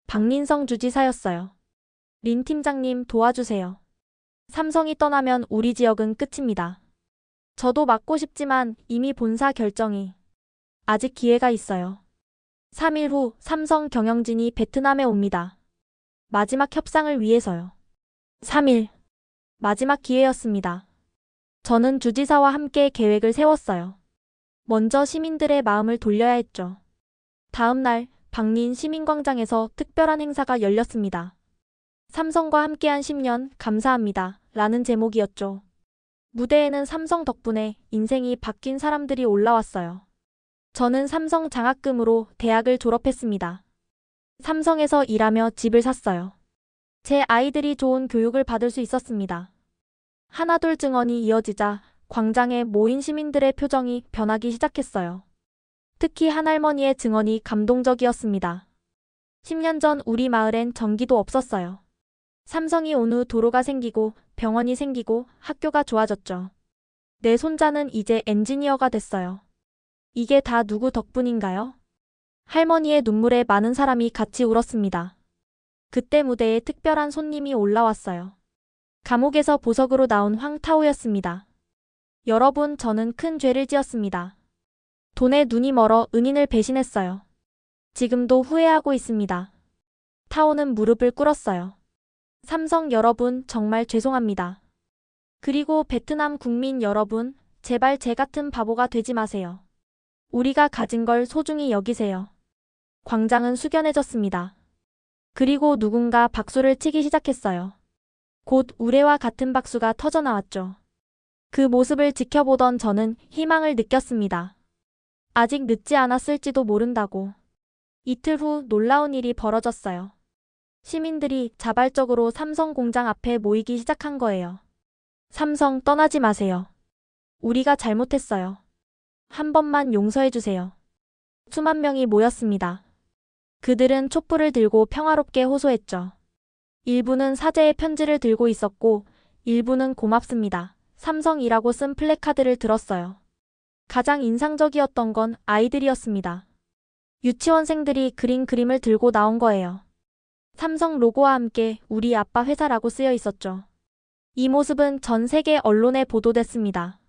박민성 주지사였어요. 린 팀장님, 도와주세요. 삼성이 떠나면 우리 지역은 끝입니다. 저도 맡고 싶지만 이미 본사 결정이. 아직 기회가 있어요. 3일 후 삼성 경영진이 베트남에 옵니다. 마지막 협상을 위해서요. 3일. 마지막 기회였습니다. 저는 주지사와 함께 계획을 세웠어요. 먼저 시민들의 마음을 돌려야 했죠. 다음 날 박린 시민광장에서 특별한 행사가 열렸습니다. 삼성과 함께한 10년 감사합니다. 라는 제목이었죠. 무대에는 삼성 덕분에 인생이 바뀐 사람들이 올라왔어요. 저는 삼성 장학금으로 대학을 졸업했습니다. 삼성에서 일하며 집을 샀어요. 제 아이들이 좋은 교육을 받을 수 있었습니다. 하나둘 증언이 이어지자 광장에 모인 시민들의 표정이 변하기 시작했어요. 특히 한 할머니의 증언이 감동적이었습니다. 10년 전 우리 마을엔 전기도 없었어요. 삼성이 온 후 도로가 생기고 병원이 생기고 학교가 좋아졌죠. 내 손자는 이제 엔지니어가 됐어요. 이게 다 누구 덕분인가요? 할머니의 눈물에 많은 사람이 같이 울었습니다. 그때 무대에 특별한 손님이 올라왔어요. 감옥에서 보석으로 나온 황타오였습니다. 여러분, 저는 큰 죄를 지었습니다. 돈에 눈이 멀어 은인을 배신했어요. 지금도 후회하고 있습니다. 타오는 무릎을 꿇었어요. 삼성 여러분, 정말 죄송합니다. 그리고 베트남 국민 여러분, 제발 제 같은 바보가 되지 마세요. 우리가 가진 걸 소중히 여기세요. 광장은 숙연해졌습니다. 그리고 누군가 박수를 치기 시작했어요. 곧 우레와 같은 박수가 터져나왔죠. 그 모습을 지켜보던 저는 희망을 느꼈습니다. 아직 늦지 않았을지도 모른다고. 이틀 후 놀라운 일이 벌어졌어요. 시민들이 자발적으로 삼성 공장 앞에 모이기 시작한 거예요. 삼성 떠나지 마세요. 우리가 잘못했어요. 한 번만 용서해주세요. 수만 명이 모였습니다. 그들은 촛불을 들고 평화롭게 호소했죠. 일부는 사죄의 편지를 들고 있었고 일부는 고맙습니다. 삼성이라고 쓴 플래카드를 들었어요. 가장 인상적이었던 건 아이들이었습니다. 유치원생들이 그린 그림을 들고 나온 거예요. 삼성 로고와 함께 우리 아빠 회사라고 쓰여 있었죠. 이 모습은 전 세계 언론에 보도됐습니다.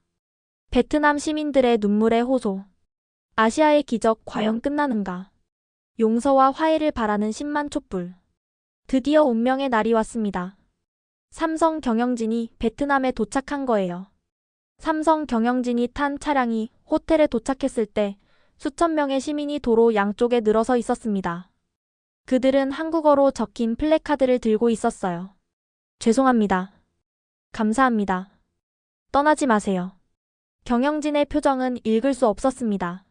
베트남 시민들의 눈물의 호소. 아시아의 기적 과연 끝나는가? 용서와 화해를 바라는 10만 촛불. 드디어 운명의 날이 왔습니다. 삼성 경영진이 베트남에 도착한 거예요. 삼성 경영진이 탄 차량이 호텔에 도착했을 때 수천 명의 시민이 도로 양쪽에 늘어서 있었습니다. 그들은 한국어로 적힌 플래카드를 들고 있었어요. 죄송합니다. 감사합니다. 떠나지 마세요. 경영진의 표정은 읽을 수 없었습니다.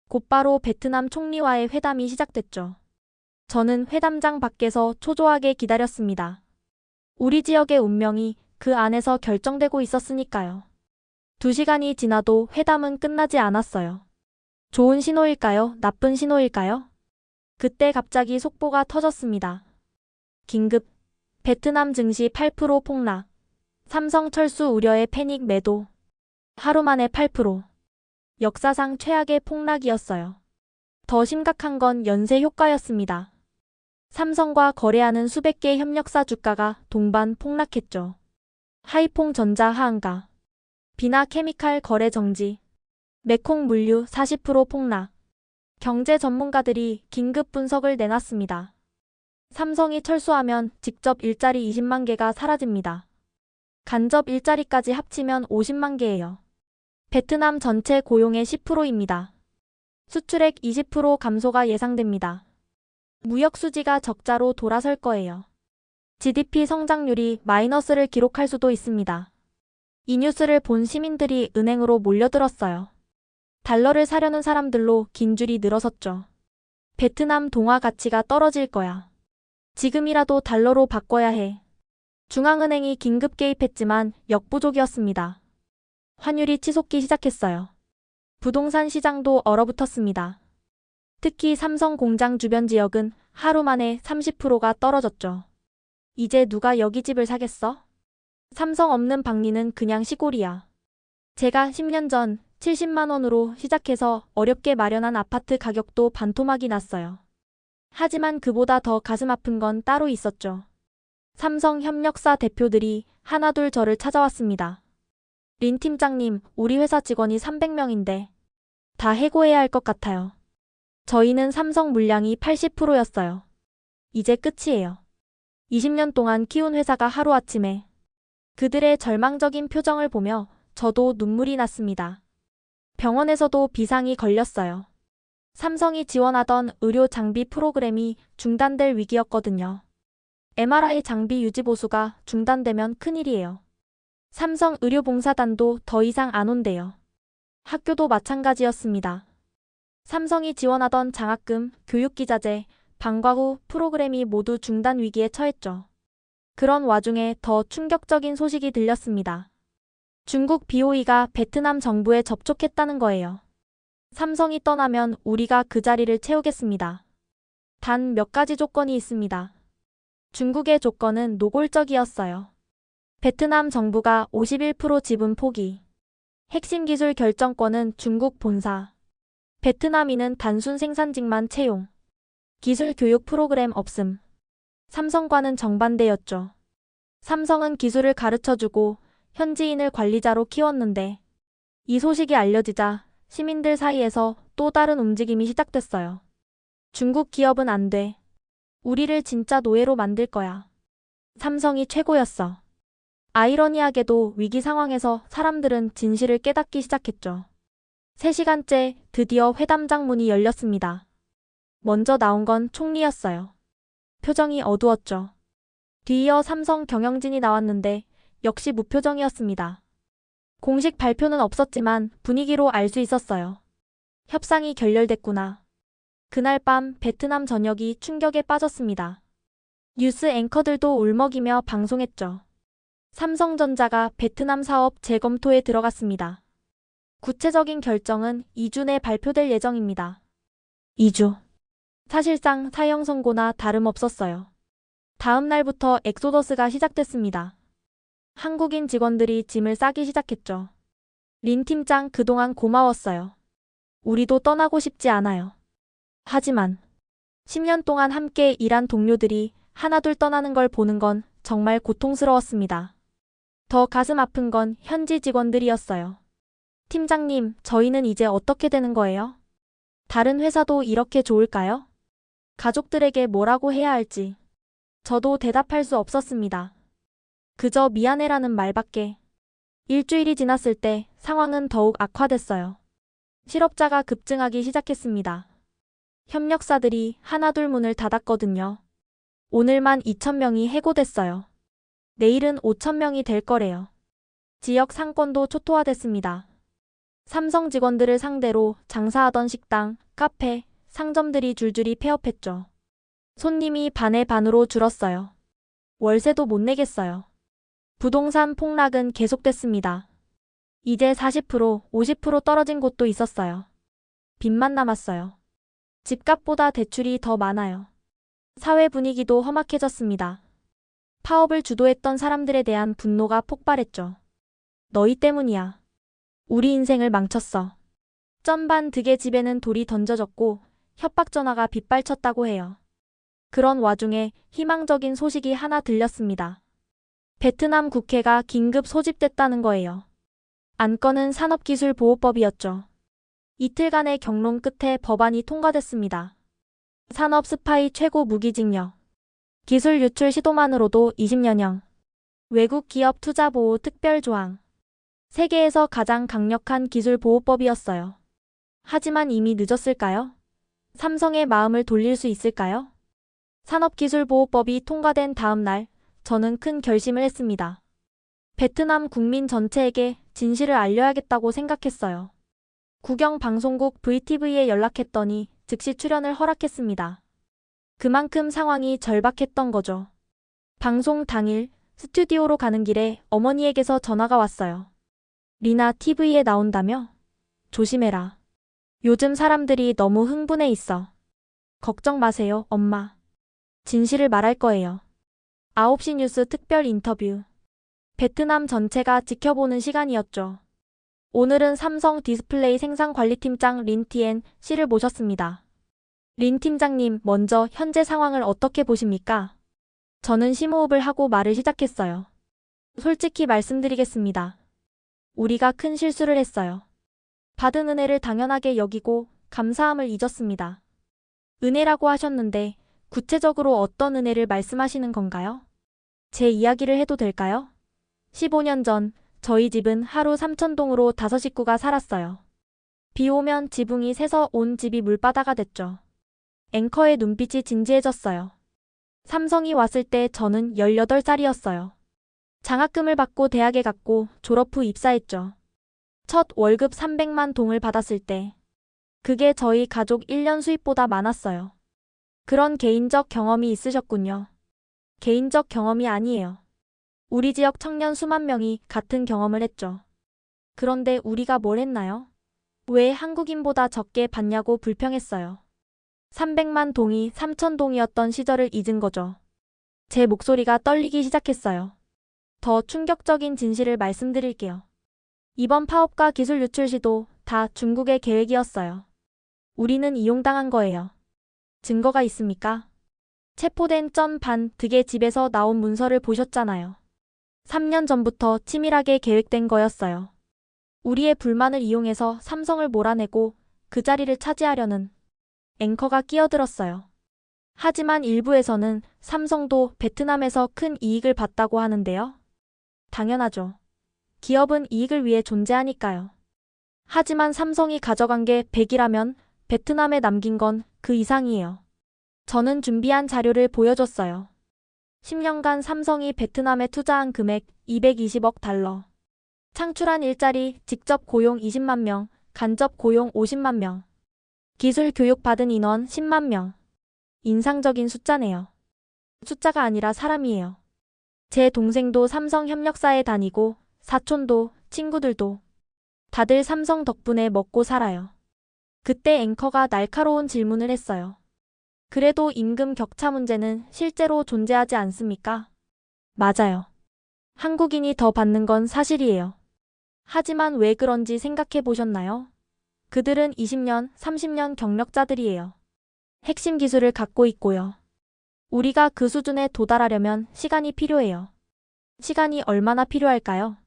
곧바로 베트남 총리와의 회담이 시작됐죠. 저는 회담장 밖에서 초조하게 기다렸습니다. 우리 지역의 운명이 그 안에서 결정되고 있었으니까요. 2시간이 지나도 회담은 끝나지 않았어요. 좋은 신호일까요? 나쁜 신호일까요? 그때 갑자기 속보가 터졌습니다. 긴급 베트남 증시 8% 폭락. 삼성철수 우려의 패닉 매도. 하루 만에 8%. 역사상 최악의 폭락이었어요. 더 심각한 건 연쇄 효과였습니다. 삼성과 거래하는 수백 개의 협력사 주가가 동반 폭락했죠. 하이퐁 전자 하한가. 비나 케미칼 거래 정지. 메콩 물류 40% 폭락. 경제 전문가들이 긴급 분석을 내놨습니다. 삼성이 철수하면 직접 일자리 20만 개가 사라집니다. 간접 일자리까지 합치면 50만 개예요. 베트남 전체 고용의 10%입니다. 수출액 20% 감소가 예상됩니다. 무역 수지가 적자로 돌아설 거예요. GDP 성장률이 마이너스를 기록할 수도 있습니다. 이 뉴스를 본 시민들이 은행으로 몰려들었어요. 달러를 사려는 사람들로 긴 줄이 늘어섰죠. 베트남 동화 가치가 떨어질 거야. 지금이라도 달러로 바꿔야 해. 중앙은행이 긴급 개입했지만 역부족이었습니다. 환율이 치솟기 시작했어요. 부동산 시장도 얼어붙었습니다. 특히 삼성 공장 주변 지역은 하루 만에 30%가 떨어졌죠. 이제 누가 여기 집을 사겠어? 삼성 없는 박리는 그냥 시골이야. 제가 10년 전 70만 원으로 시작해서 어렵게 마련한 아파트 가격도 반토막이 났어요. 하지만 그보다 더 가슴 아픈 건 따로 있었죠. 삼성 협력사 대표들이 하나둘 저를 찾아왔습니다. 린 팀장님, 우리 회사 직원이 300명인데 다 해고해야 할 것 같아요. 저희는 삼성 물량이 80%였어요. 이제 끝이에요. 20년 동안 키운 회사가 하루아침에. 그들의 절망적인 표정을 보며 저도 눈물이 났습니다. 병원에서도 비상이 걸렸어요. 삼성이 지원하던 의료 장비 프로그램이 중단될 위기였거든요. MRI 장비 유지 보수가 중단되면 큰일이에요. 삼성 의료봉사단도 더 이상 안 온대요. 학교도 마찬가지였습니다. 삼성이 지원하던 장학금, 교육기자재, 방과 후 프로그램이 모두 중단 위기에 처했죠. 그런 와중에 더 충격적인 소식이 들렸습니다. 중국 BOE가 베트남 정부에 접촉했다는 거예요. 삼성이 떠나면 우리가 그 자리를 채우겠습니다. 단 몇 가지 조건이 있습니다. 중국의 조건은 노골적이었어요. 베트남 정부가 51% 지분 포기. 핵심 기술 결정권은 중국 본사. 베트남인은 단순 생산직만 채용. 기술 교육 프로그램 없음. 삼성과는 정반대였죠. 삼성은 기술을 가르쳐주고 현지인을 관리자로 키웠는데 이 소식이 알려지자 시민들 사이에서 또 다른 움직임이 시작됐어요. 중국 기업은 안 돼. 우리를 진짜 노예로 만들 거야. 삼성이 최고였어. 아이러니하게도 위기 상황에서 사람들은 진실을 깨닫기 시작했죠. 3시간째 드디어 회담장 문이 열렸습니다. 먼저 나온 건 총리였어요. 표정이 어두웠죠. 뒤이어 삼성 경영진이 나왔는데 역시 무표정이었습니다. 공식 발표는 없었지만 분위기로 알 수 있었어요. 협상이 결렬됐구나. 그날 밤 베트남 전역이 충격에 빠졌습니다. 뉴스 앵커들도 울먹이며 방송했죠. 삼성전자가 베트남 사업 재검토에 들어갔습니다. 구체적인 결정은 2주 내 발표될 예정입니다. 2주. 사실상 사형 선고나 다름없었어요. 다음 날부터 엑소더스가 시작됐습니다. 한국인 직원들이 짐을 싸기 시작했죠. 린 팀장 그동안 고마웠어요. 우리도 떠나고 싶지 않아요. 하지만 10년 동안 함께 일한 동료들이 하나둘 떠나는 걸 보는 건 정말 고통스러웠습니다. 더 가슴 아픈 건 현지 직원들이었어요. 팀장님, 저희는 이제 어떻게 되는 거예요? 다른 회사도 이렇게 좋을까요? 가족들에게 뭐라고 해야 할지. 저도 대답할 수 없었습니다. 그저 미안해라는 말밖에. 일주일이 지났을 때 상황은 더욱 악화됐어요. 실업자가 급증하기 시작했습니다. 협력사들이 하나둘 문을 닫았거든요. 오늘만 2,000명이 해고됐어요. 내일은 5,000명이 될 거래요. 지역 상권도 초토화됐습니다. 삼성 직원들을 상대로 장사하던 식당, 카페, 상점들이 줄줄이 폐업했죠. 손님이 반의 반으로 줄었어요. 월세도 못 내겠어요. 부동산 폭락은 계속됐습니다. 이제 40%, 50% 떨어진 곳도 있었어요. 빚만 남았어요. 집값보다 대출이 더 많아요. 사회 분위기도 험악해졌습니다. 파업을 주도했던 사람들에 대한 분노가 폭발했죠. 너희 때문이야. 우리 인생을 망쳤어. 쩐반 득의 집에는 돌이 던져졌고 협박 전화가 빗발쳤다고 해요. 그런 와중에 희망적인 소식이 하나 들렸습니다. 베트남 국회가 긴급 소집됐다는 거예요. 안건은 산업기술보호법이었죠. 이틀간의 경론 끝에 법안이 통과됐습니다. 산업 스파이 최고 무기징역. 기술 유출 시도만으로도 20년형. 외국 기업 투자 보호 특별 조항. 세계에서 가장 강력한 기술 보호법이었어요. 하지만 이미 늦었을까요? 삼성의 마음을 돌릴 수 있을까요? 산업기술보호법이 통과된 다음 날, 저는 큰 결심을 했습니다. 베트남 국민 전체에게 진실을 알려야겠다고 생각했어요. 국영방송국 VTV에 연락했더니 즉시 출연을 허락했습니다. 그만큼 상황이 절박했던 거죠. 방송 당일 스튜디오로 가는 길에 어머니에게서 전화가 왔어요. 리나 TV에 나온다며? 조심해라. 요즘 사람들이 너무 흥분해 있어. 걱정 마세요, 엄마. 진실을 말할 거예요. 9시 뉴스 특별 인터뷰. 베트남 전체가 지켜보는 시간이었죠. 오늘은 삼성 디스플레이 생산관리팀장 린티엔 씨를 모셨습니다. 린 팀장님, 먼저 현재 상황을 어떻게 보십니까? 저는 심호흡을 하고 말을 시작했어요. 솔직히 말씀드리겠습니다. 우리가 큰 실수를 했어요. 받은 은혜를 당연하게 여기고 감사함을 잊었습니다. 은혜라고 하셨는데 구체적으로 어떤 은혜를 말씀하시는 건가요? 제 이야기를 해도 될까요? 15년 전 저희 집은 하루 3,000동으로 5식구가 살았어요. 비 오면 지붕이 새서 온 집이 물바다가 됐죠. 앵커의 눈빛이 진지해졌어요. 삼성이 왔을 때 저는 18살이었어요. 장학금을 받고 대학에 갔고 졸업 후 입사했죠. 첫 월급 300만 동을 받았을 때 그게 저희 가족 1년 수입보다 많았어요. 그런 개인적 경험이 있으셨군요. 개인적 경험이 아니에요. 우리 지역 청년 수만 명이 같은 경험을 했죠. 그런데 우리가 뭘 했나요? 왜 한국인보다 적게 받냐고 불평했어요. 300만 동이 3,000동이었던 시절을 잊은 거죠. 제 목소리가 떨리기 시작했어요. 더 충격적인 진실을 말씀드릴게요. 이번 파업과 기술 유출 시도 다 중국의 계획이었어요. 우리는 이용당한 거예요. 증거가 있습니까? 체포된 전 득의 집에서 나온 문서를 보셨잖아요. 3년 전부터 치밀하게 계획된 거였어요. 우리의 불만을 이용해서 삼성을 몰아내고 그 자리를 차지하려는 앵커가 끼어들었어요. 하지만 일부에서는 삼성도 베트남에서 큰 이익을 봤다고 하는데요. 당연하죠. 기업은 이익을 위해 존재하니까요. 하지만 삼성이 가져간 게 100이라면 베트남에 남긴 건 그 이상이에요. 저는 준비한 자료를 보여줬어요. 10년간 삼성이 베트남에 투자한 금액 220억 달러. 창출한 일자리, 직접 고용 20만 명, 간접 고용 50만 명. 기술 교육 받은 인원 10만 명. 인상적인 숫자네요. 숫자가 아니라 사람이에요. 제 동생도 삼성 협력사에 다니고 사촌도 친구들도 다들 삼성 덕분에 먹고 살아요. 그때 앵커가 날카로운 질문을 했어요. 그래도 임금 격차 문제는 실제로 존재하지 않습니까? 맞아요. 한국인이 더 받는 건 사실이에요. 하지만 왜 그런지 생각해 보셨나요? 그들은 20년, 30년 경력자들이에요. 핵심 기술을 갖고 있고요. 우리가 그 수준에 도달하려면 시간이 필요해요. 시간이 얼마나 필요할까요?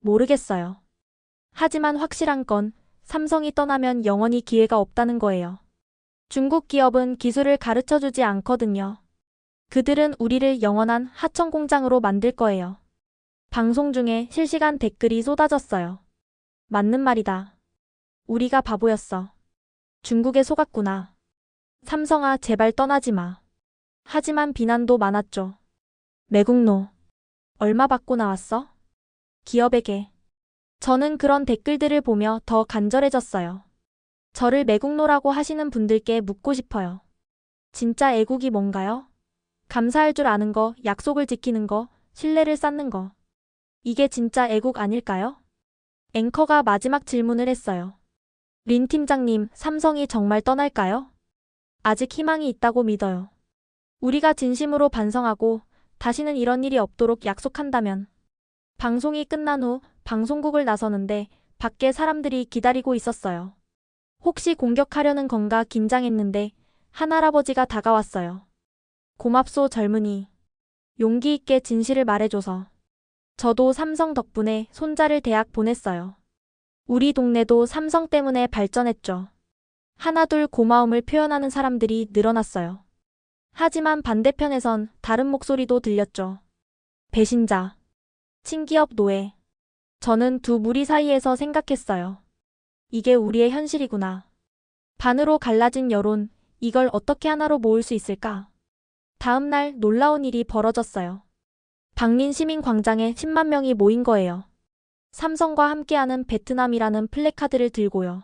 모르겠어요. 하지만 확실한 건 삼성이 떠나면 영원히 기회가 없다는 거예요. 중국 기업은 기술을 가르쳐주지 않거든요. 그들은 우리를 영원한 하청 공장으로 만들 거예요. 방송 중에 실시간 댓글이 쏟아졌어요. 맞는 말이다. 우리가 바보였어. 중국에 속았구나. 삼성아, 제발 떠나지 마. 하지만 비난도 많았죠. 매국노. 얼마 받고 나왔어? 기업에게. 저는 그런 댓글들을 보며 더 간절해졌어요. 저를 매국노라고 하시는 분들께 묻고 싶어요. 진짜 애국이 뭔가요? 감사할 줄 아는 거, 약속을 지키는 거, 신뢰를 쌓는 거. 이게 진짜 애국 아닐까요? 앵커가 마지막 질문을 했어요. 린 팀장님, 삼성이 정말 떠날까요? 아직 희망이 있다고 믿어요. 우리가 진심으로 반성하고 다시는 이런 일이 없도록 약속한다면. 방송이 끝난 후 방송국을 나서는데 밖에 사람들이 기다리고 있었어요. 혹시 공격하려는 건가 긴장했는데 한 할아버지가 다가왔어요. 고맙소 젊은이. 용기 있게 진실을 말해줘서. 저도 삼성 덕분에 손자를 대학 보냈어요. 우리 동네도 삼성 때문에 발전했죠. 하나둘 고마움을 표현하는 사람들이 늘어났어요. 하지만 반대편에선 다른 목소리도 들렸죠. 배신자. 친기업 노예. 저는 두 무리 사이에서 생각했어요. 이게 우리의 현실이구나. 반으로 갈라진 여론, 이걸 어떻게 하나로 모을 수 있을까? 다음 날 놀라운 일이 벌어졌어요. 박린 시민광장에 10만 명이 모인 거예요. 삼성과 함께하는 베트남이라는 플래카드를 들고요.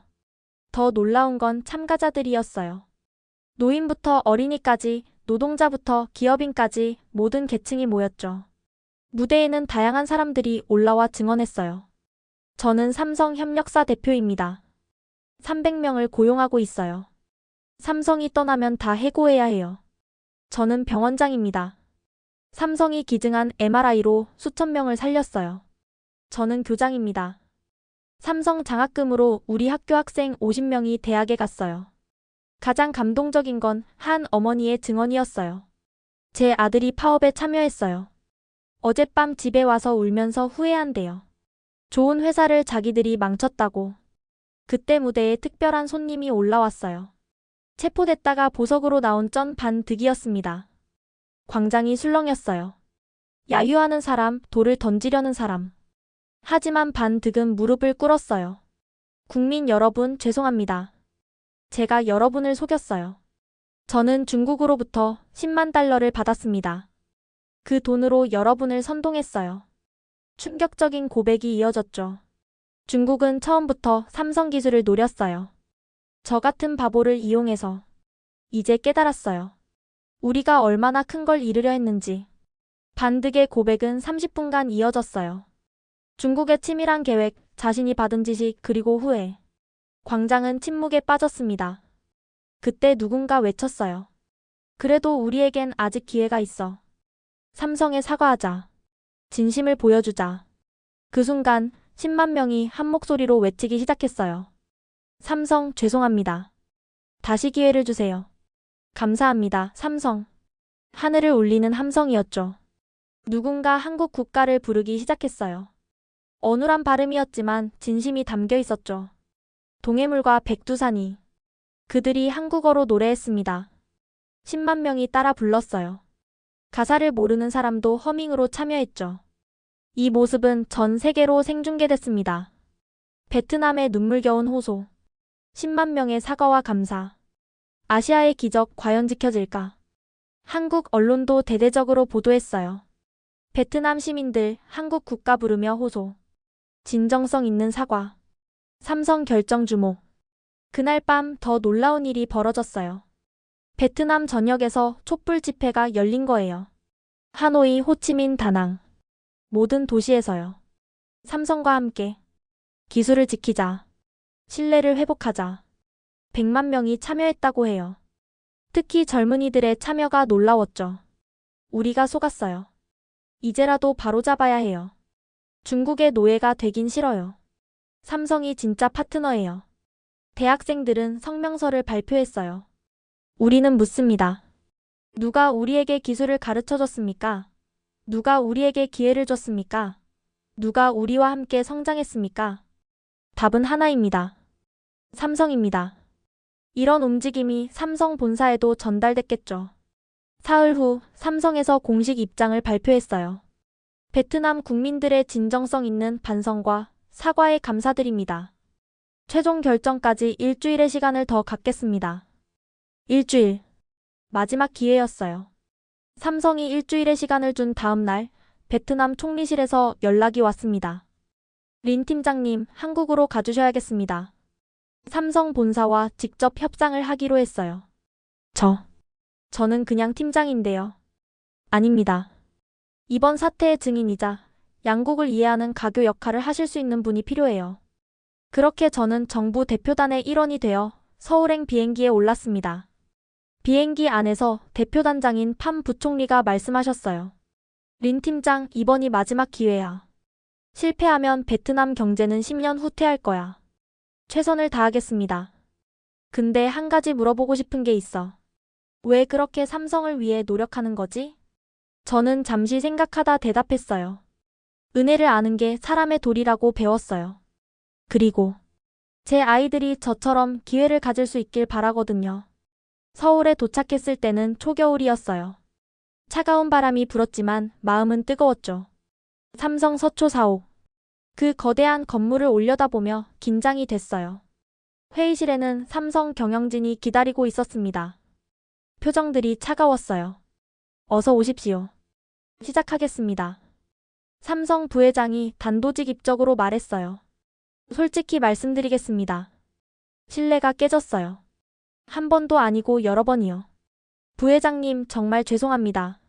더 놀라운 건 참가자들이었어요. 노인부터 어린이까지, 노동자부터 기업인까지 모든 계층이 모였죠. 무대에는 다양한 사람들이 올라와 증언했어요. 저는 삼성 협력사 대표입니다. 300명을 고용하고 있어요. 삼성이 떠나면 다 해고해야 해요. 저는 병원장입니다. 삼성이 기증한 MRI로 수천 명을 살렸어요. 저는 교장입니다. 삼성 장학금으로 우리 학교 학생 50명이 대학에 갔어요. 가장 감동적인 건 한 어머니의 증언이었어요. 제 아들이 파업에 참여했어요. 어젯밤 집에 와서 울면서 후회한대요. 좋은 회사를 자기들이 망쳤다고. 그때 무대에 특별한 손님이 올라왔어요. 체포됐다가 보석으로 나온 쩐 반득이었습니다. 광장이 술렁였어요. 야유하는 사람, 돌을 던지려는 사람. 하지만 반득은 무릎을 꿇었어요. 국민 여러분, 죄송합니다. 제가 여러분을 속였어요. 저는 중국으로부터 10만 달러를 받았습니다. 그 돈으로 여러분을 선동했어요. 충격적인 고백이 이어졌죠. 중국은 처음부터 삼성 기술을 노렸어요. 저 같은 바보를 이용해서. 이제 깨달았어요. 우리가 얼마나 큰 걸 이루려 했는지. 반득의 고백은 30분간 이어졌어요. 중국의 치밀한 계획, 자신이 받은 지식, 그리고 후회. 광장은 침묵에 빠졌습니다. 그때 누군가 외쳤어요. 그래도 우리에겐 아직 기회가 있어. 삼성에 사과하자. 진심을 보여주자. 그 순간 10만 명이 한 목소리로 외치기 시작했어요. 삼성, 죄송합니다. 다시 기회를 주세요. 감사합니다, 삼성. 하늘을 울리는 함성이었죠. 누군가 한국 국가를 부르기 시작했어요. 어눌한 발음이었지만 진심이 담겨 있었죠. 동해물과 백두산이. 그들이 한국어로 노래했습니다. 10만 명이 따라 불렀어요. 가사를 모르는 사람도 허밍으로 참여했죠. 이 모습은 전 세계로 생중계됐습니다. 베트남의 눈물겨운 호소. 10만 명의 사과와 감사. 아시아의 기적 과연 지켜질까? 한국 언론도 대대적으로 보도했어요. 베트남 시민들 한국 국가 부르며 호소. 진정성 있는 사과. 삼성 결정 주목. 그날 밤 더 놀라운 일이 벌어졌어요. 베트남 전역에서 촛불 집회가 열린 거예요. 하노이, 호치민, 다낭. 모든 도시에서요. 삼성과 함께. 기술을 지키자. 신뢰를 회복하자. 100만 명이 참여했다고 해요. 특히 젊은이들의 참여가 놀라웠죠. 우리가 속았어요. 이제라도 바로잡아야 해요. 중국의 노예가 되긴 싫어요. 삼성이 진짜 파트너예요. 대학생들은 성명서를 발표했어요. 우리는 묻습니다. 누가 우리에게 기술을 가르쳐줬습니까? 누가 우리에게 기회를 줬습니까? 누가 우리와 함께 성장했습니까? 답은 하나입니다. 삼성입니다. 이런 움직임이 삼성 본사에도 전달됐겠죠. 사흘 후 삼성에서 공식 입장을 발표했어요. 베트남 국민들의 진정성 있는 반성과 사과에 감사드립니다. 최종 결정까지 일주일의 시간을 더 갖겠습니다. 일주일. 마지막 기회였어요. 삼성이 일주일의 시간을 준 다음 날 베트남 총리실에서 연락이 왔습니다. 린 팀장님, 한국으로 가주셔야겠습니다. 삼성 본사와 직접 협상을 하기로 했어요. 저는 그냥 팀장인데요. 아닙니다. 이번 사태의 증인이자 양국을 이해하는 가교 역할을 하실 수 있는 분이 필요해요. 그렇게 저는 정부 대표단의 일원이 되어 서울행 비행기에 올랐습니다. 비행기 안에서 대표단장인 팜 부총리가 말씀하셨어요. 린 팀장, 이번이 마지막 기회야. 실패하면 베트남 경제는 10년 후퇴할 거야. 최선을 다하겠습니다. 근데 한 가지 물어보고 싶은 게 있어. 왜 그렇게 삼성을 위해 노력하는 거지? 저는 잠시 생각하다 대답했어요. 은혜를 아는 게 사람의 도리라고 배웠어요. 그리고 제 아이들이 저처럼 기회를 가질 수 있길 바라거든요. 서울에 도착했을 때는 초겨울이었어요. 차가운 바람이 불었지만 마음은 뜨거웠죠. 삼성 서초 4호. 그 거대한 건물을 올려다보며 긴장이 됐어요. 회의실에는 삼성 경영진이 기다리고 있었습니다. 표정들이 차가웠어요. 어서 오십시오. 시작하겠습니다. 삼성 부회장이 단도직입적으로 말했어요. 솔직히 말씀드리겠습니다. 신뢰가 깨졌어요. 한 번도 아니고 여러 번이요. 부회장님, 정말 죄송합니다.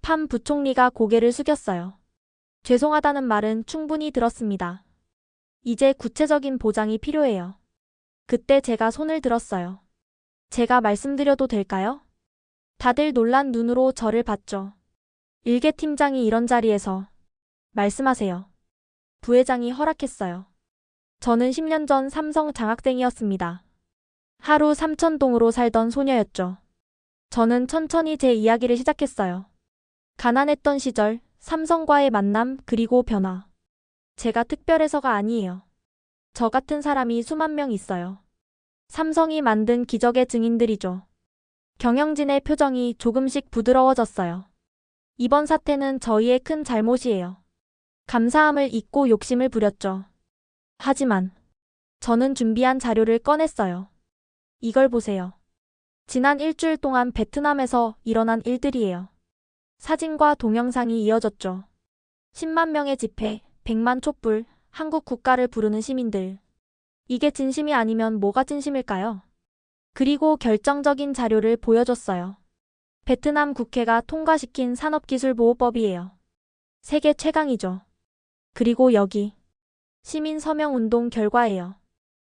팜 부총리가 고개를 숙였어요. 죄송하다는 말은 충분히 들었습니다. 이제 구체적인 보장이 필요해요. 그때 제가 손을 들었어요. 제가 말씀드려도 될까요? 다들 놀란 눈으로 저를 봤죠. 일개 팀장이 이런 자리에서 말씀하세요. 부회장이 허락했어요. 저는 10년 전 삼성 장학생이었습니다. 하루 삼천동으로 살던 소녀였죠. 저는 천천히 제 이야기를 시작했어요. 가난했던 시절, 삼성과의 만남, 그리고 변화. 제가 특별해서가 아니에요. 저 같은 사람이 수만 명 있어요. 삼성이 만든 기적의 증인들이죠. 경영진의 표정이 조금씩 부드러워졌어요. 이번 사태는 저희의 큰 잘못이에요. 감사함을 잊고 욕심을 부렸죠. 하지만 저는 준비한 자료를 꺼냈어요. 이걸 보세요. 지난 일주일 동안 베트남에서 일어난 일들이에요. 사진과 동영상이 이어졌죠. 10만 명의 집회, 100만 촛불, 한국 국가를 부르는 시민들. 이게 진심이 아니면 뭐가 진심일까요? 그리고 결정적인 자료를 보여줬어요. 베트남 국회가 통과시킨 산업기술보호법이에요. 세계 최강이죠. 그리고 여기 시민 서명운동 결과예요.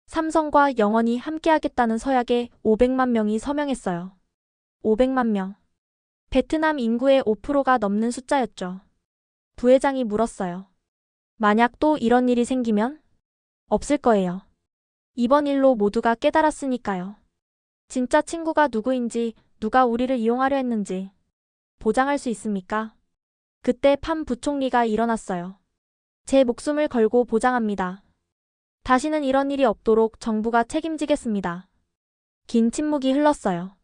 삼성과 영원히 함께하겠다는 서약에 500만 명이 서명했어요. 500만 명. 베트남 인구의 5%가 넘는 숫자였죠. 부회장이 물었어요. 만약 또 이런 일이 생기면? 없을 거예요. 이번 일로 모두가 깨달았으니까요. 진짜 친구가 누구인지, 누가 우리를 이용하려 했는지 보장할 수 있습니까? 그때 팜 부총리가 일어났어요. 제 목숨을 걸고 보장합니다. 다시는 이런 일이 없도록 정부가 책임지겠습니다. 긴 침묵이 흘렀어요.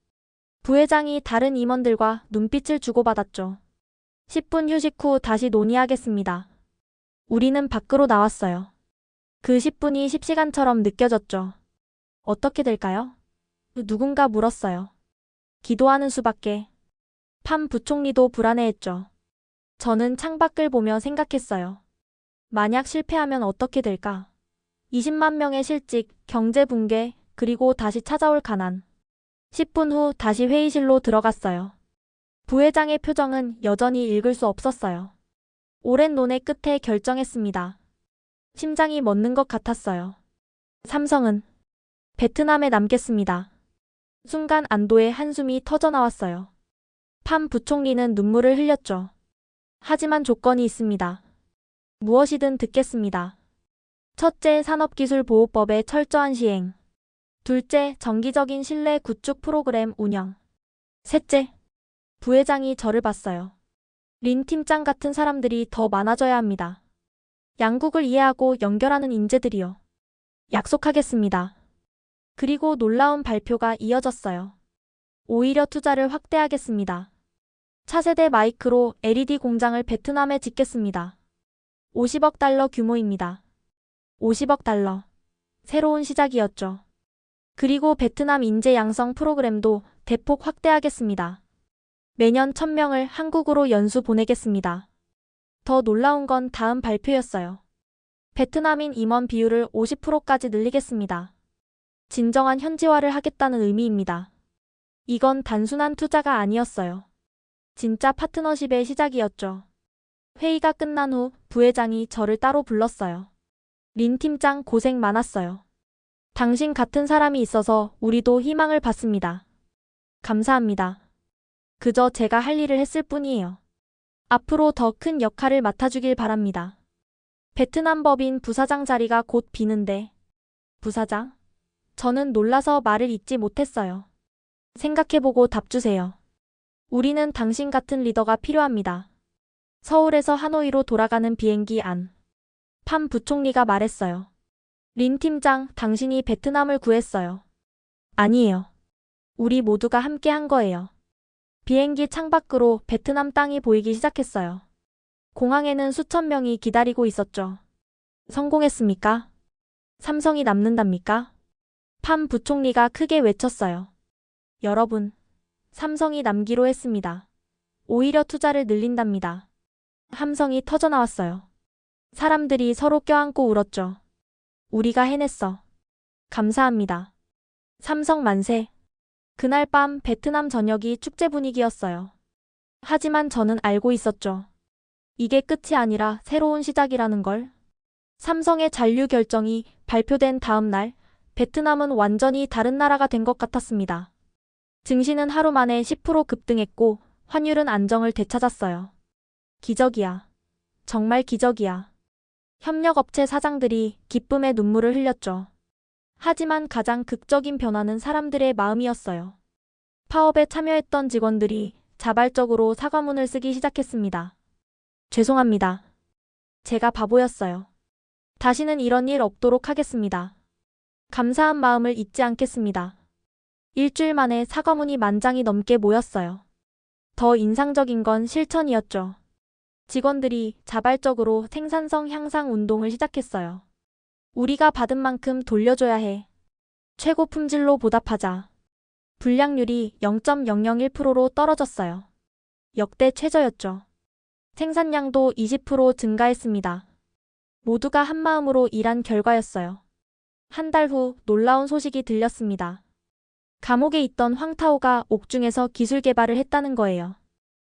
부회장이 다른 임원들과 눈빛을 주고받았죠. 10분 휴식 후 다시 논의하겠습니다. 우리는 밖으로 나왔어요. 그 10분이 10시간처럼 느껴졌죠. 어떻게 될까요? 누군가 물었어요. 기도하는 수밖에. 팜 부총리도 불안해했죠. 저는 창밖을 보며 생각했어요. 만약 실패하면 어떻게 될까? 20만 명의 실직, 경제 붕괴, 그리고 다시 찾아올 가난. 10분 후 다시 회의실로 들어갔어요. 부회장의 표정은 여전히 읽을 수 없었어요. 오랜 논의 끝에 결정했습니다. 심장이 멎는 것 같았어요. 삼성은 베트남에 남겠습니다. 순간 안도의 한숨이 터져나왔어요. 팜 부총리는 눈물을 흘렸죠. 하지만 조건이 있습니다. 무엇이든 듣겠습니다. 첫째, 산업기술보호법의 철저한 시행. 둘째, 정기적인 신뢰 구축 프로그램 운영. 셋째, 부회장이 저를 봤어요. 린 팀장 같은 사람들이 더 많아져야 합니다. 양국을 이해하고 연결하는 인재들이요. 약속하겠습니다. 그리고 놀라운 발표가 이어졌어요. 오히려 투자를 확대하겠습니다. 차세대 마이크로 LED 공장을 베트남에 짓겠습니다. 50억 달러 규모입니다. 50억 달러. 새로운 시작이었죠. 그리고 베트남 인재 양성 프로그램도 대폭 확대하겠습니다. 매년 1000명을 한국으로 연수 보내겠습니다. 더 놀라운 건 다음 발표였어요. 베트남인 임원 비율을 50%까지 늘리겠습니다. 진정한 현지화를 하겠다는 의미입니다. 이건 단순한 투자가 아니었어요. 진짜 파트너십의 시작이었죠. 회의가 끝난 후 부회장이 저를 따로 불렀어요. 린 팀장 고생 많았어요. 당신 같은 사람이 있어서 우리도 희망을 받습니다. 감사합니다. 그저 제가 할 일을 했을 뿐이에요. 앞으로 더 큰 역할을 맡아주길 바랍니다. 베트남 법인 부사장 자리가 곧 비는데. 부사장? 저는 놀라서 말을 잇지 못했어요. 생각해보고 답 주세요. 우리는 당신 같은 리더가 필요합니다. 서울에서 하노이로 돌아가는 비행기 안. 팜 부총리가 말했어요. 린 팀장, 당신이 베트남을 구했어요. 아니에요. 우리 모두가 함께 한 거예요. 비행기 창밖으로 베트남 땅이 보이기 시작했어요. 공항에는 수천 명이 기다리고 있었죠. 성공했습니까? 삼성이 남는답니까? 팜 부총리가 크게 외쳤어요. 여러분, 삼성이 남기로 했습니다. 오히려 투자를 늘린답니다. 함성이 터져나왔어요. 사람들이 서로 껴안고 울었죠. 우리가 해냈어. 감사합니다. 삼성 만세. 그날 밤 베트남 저녁이 축제 분위기였어요. 하지만 저는 알고 있었죠. 이게 끝이 아니라 새로운 시작이라는 걸. 삼성의 잔류 결정이 발표된 다음 날 베트남은 완전히 다른 나라가 된 것 같았습니다. 증시는 하루 만에 10% 급등했고 환율은 안정을 되찾았어요. 기적이야. 정말 기적이야. 협력업체 사장들이 기쁨의 눈물을 흘렸죠. 하지만 가장 극적인 변화는 사람들의 마음이었어요. 파업에 참여했던 직원들이 자발적으로 사과문을 쓰기 시작했습니다. 죄송합니다. 제가 바보였어요. 다시는 이런 일 없도록 하겠습니다. 감사한 마음을 잊지 않겠습니다. 일주일 만에 사과문이 10,000장이 넘게 모였어요. 더 인상적인 건 실천이었죠. 직원들이 자발적으로 생산성 향상 운동을 시작했어요. 우리가 받은 만큼 돌려줘야 해. 최고 품질로 보답하자. 불량률이 0.001%로 떨어졌어요. 역대 최저였죠. 생산량도 20% 증가했습니다. 모두가 한마음으로 일한 결과였어요. 한 달 후 놀라운 소식이 들렸습니다. 감옥에 있던 황타오가 옥중에서 기술 개발을 했다는 거예요.